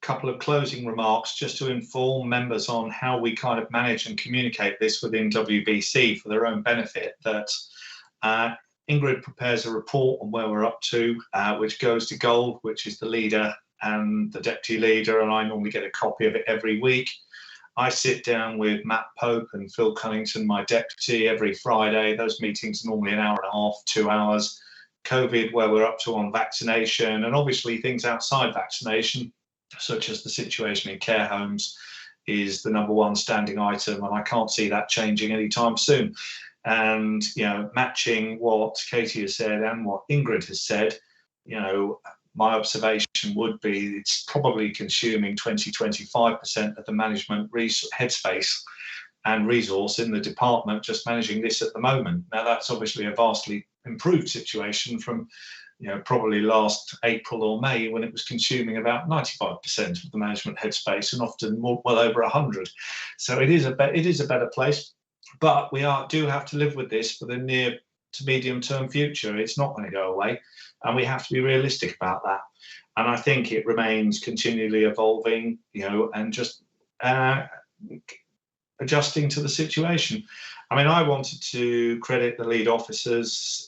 couple of closing remarks just to inform members on how we kind of manage and communicate this within WBC for their own benefit. That Ingrid prepares a report on where we're up to, which goes to Gold, which is the leader and the deputy leader, and I normally get a copy of it every week. I sit down with Matt Pope and Phil Cunnington, my deputy, every Friday. Those meetings are normally an hour and a half, 2 hours. COVID, where we're up to on vaccination, and obviously things outside vaccination, such as the situation in care homes, is the #1 standing item, and I can't see that changing anytime soon. And, you know, matching what Katie has said and what Ingrid has said, you know, my observation would be it's probably consuming 20–25% of the management headspace and resource in the department just managing this at the moment. Now, that's obviously a vastly improved situation from, you know, probably last April or May, when it was consuming about 95% of the management headspace and often more, well over 100. So it is a better place, but we do have to live with this for the near to medium term future. It's not going to go away, and we have to be realistic about that. And I think it remains continually evolving, you know, and just adjusting to the situation. I mean, I wanted to credit the lead officers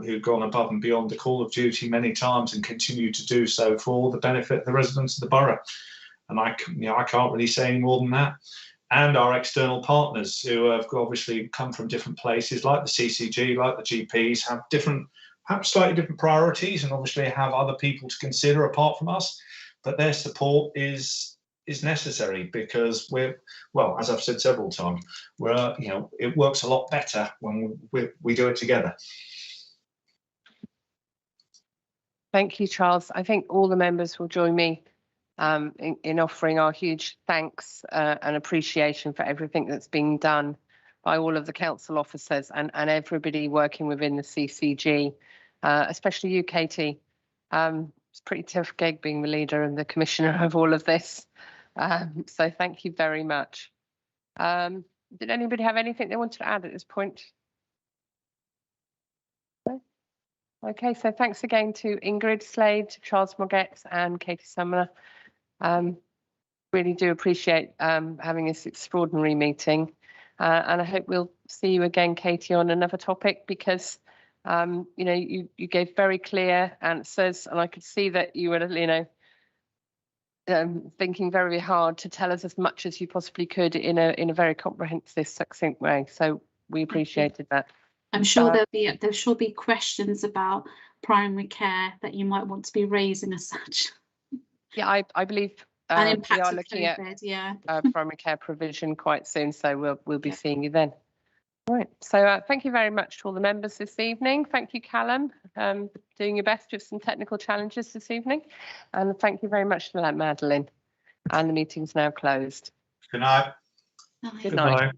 who've gone above and beyond the call of duty many times and continue to do so for the benefit of the residents of the borough. And I can't really say any more than that. And our external partners who have obviously come from different places, like the CCG, like the GPs, have different, perhaps slightly different priorities, and obviously have other people to consider apart from us. But their support is necessary, because we're, well, as I've said several times, you know, it works a lot better when we do it together.
Thank you, Charles. I think all the members will join me in offering our huge thanks and appreciation for everything that's being done by all of the council officers and everybody working within the CCG, especially you, Katie. It's a pretty tough gig being the leader and the commissioner of all of this. So thank you very much. Did anybody have anything they wanted to add at this point? No? Okay, so thanks again to Ingrid Slade, to Charles Moggetts and Katie Sumner. Really do appreciate having this extraordinary meeting, and I hope we'll see you again, Katie, on another topic, because you know, you gave very clear answers, and I could see that you were, you know, thinking very hard to tell us as much as you possibly could in a very comprehensive, succinct way. So we appreciated that.
I'm sure there shall be questions about primary care that you might want to be raising as such?
Yeah, I believe
And
we
impact
are
of
looking at
COVID, yeah.
primary care provision quite soon, so we'll be
Yeah.
seeing you then. Right, so thank you very much to all the members this evening. Thank you, Callum, doing your best with some technical challenges this evening. And thank you very much to Madeline. And the meeting's now closed.
Good night.
Good night.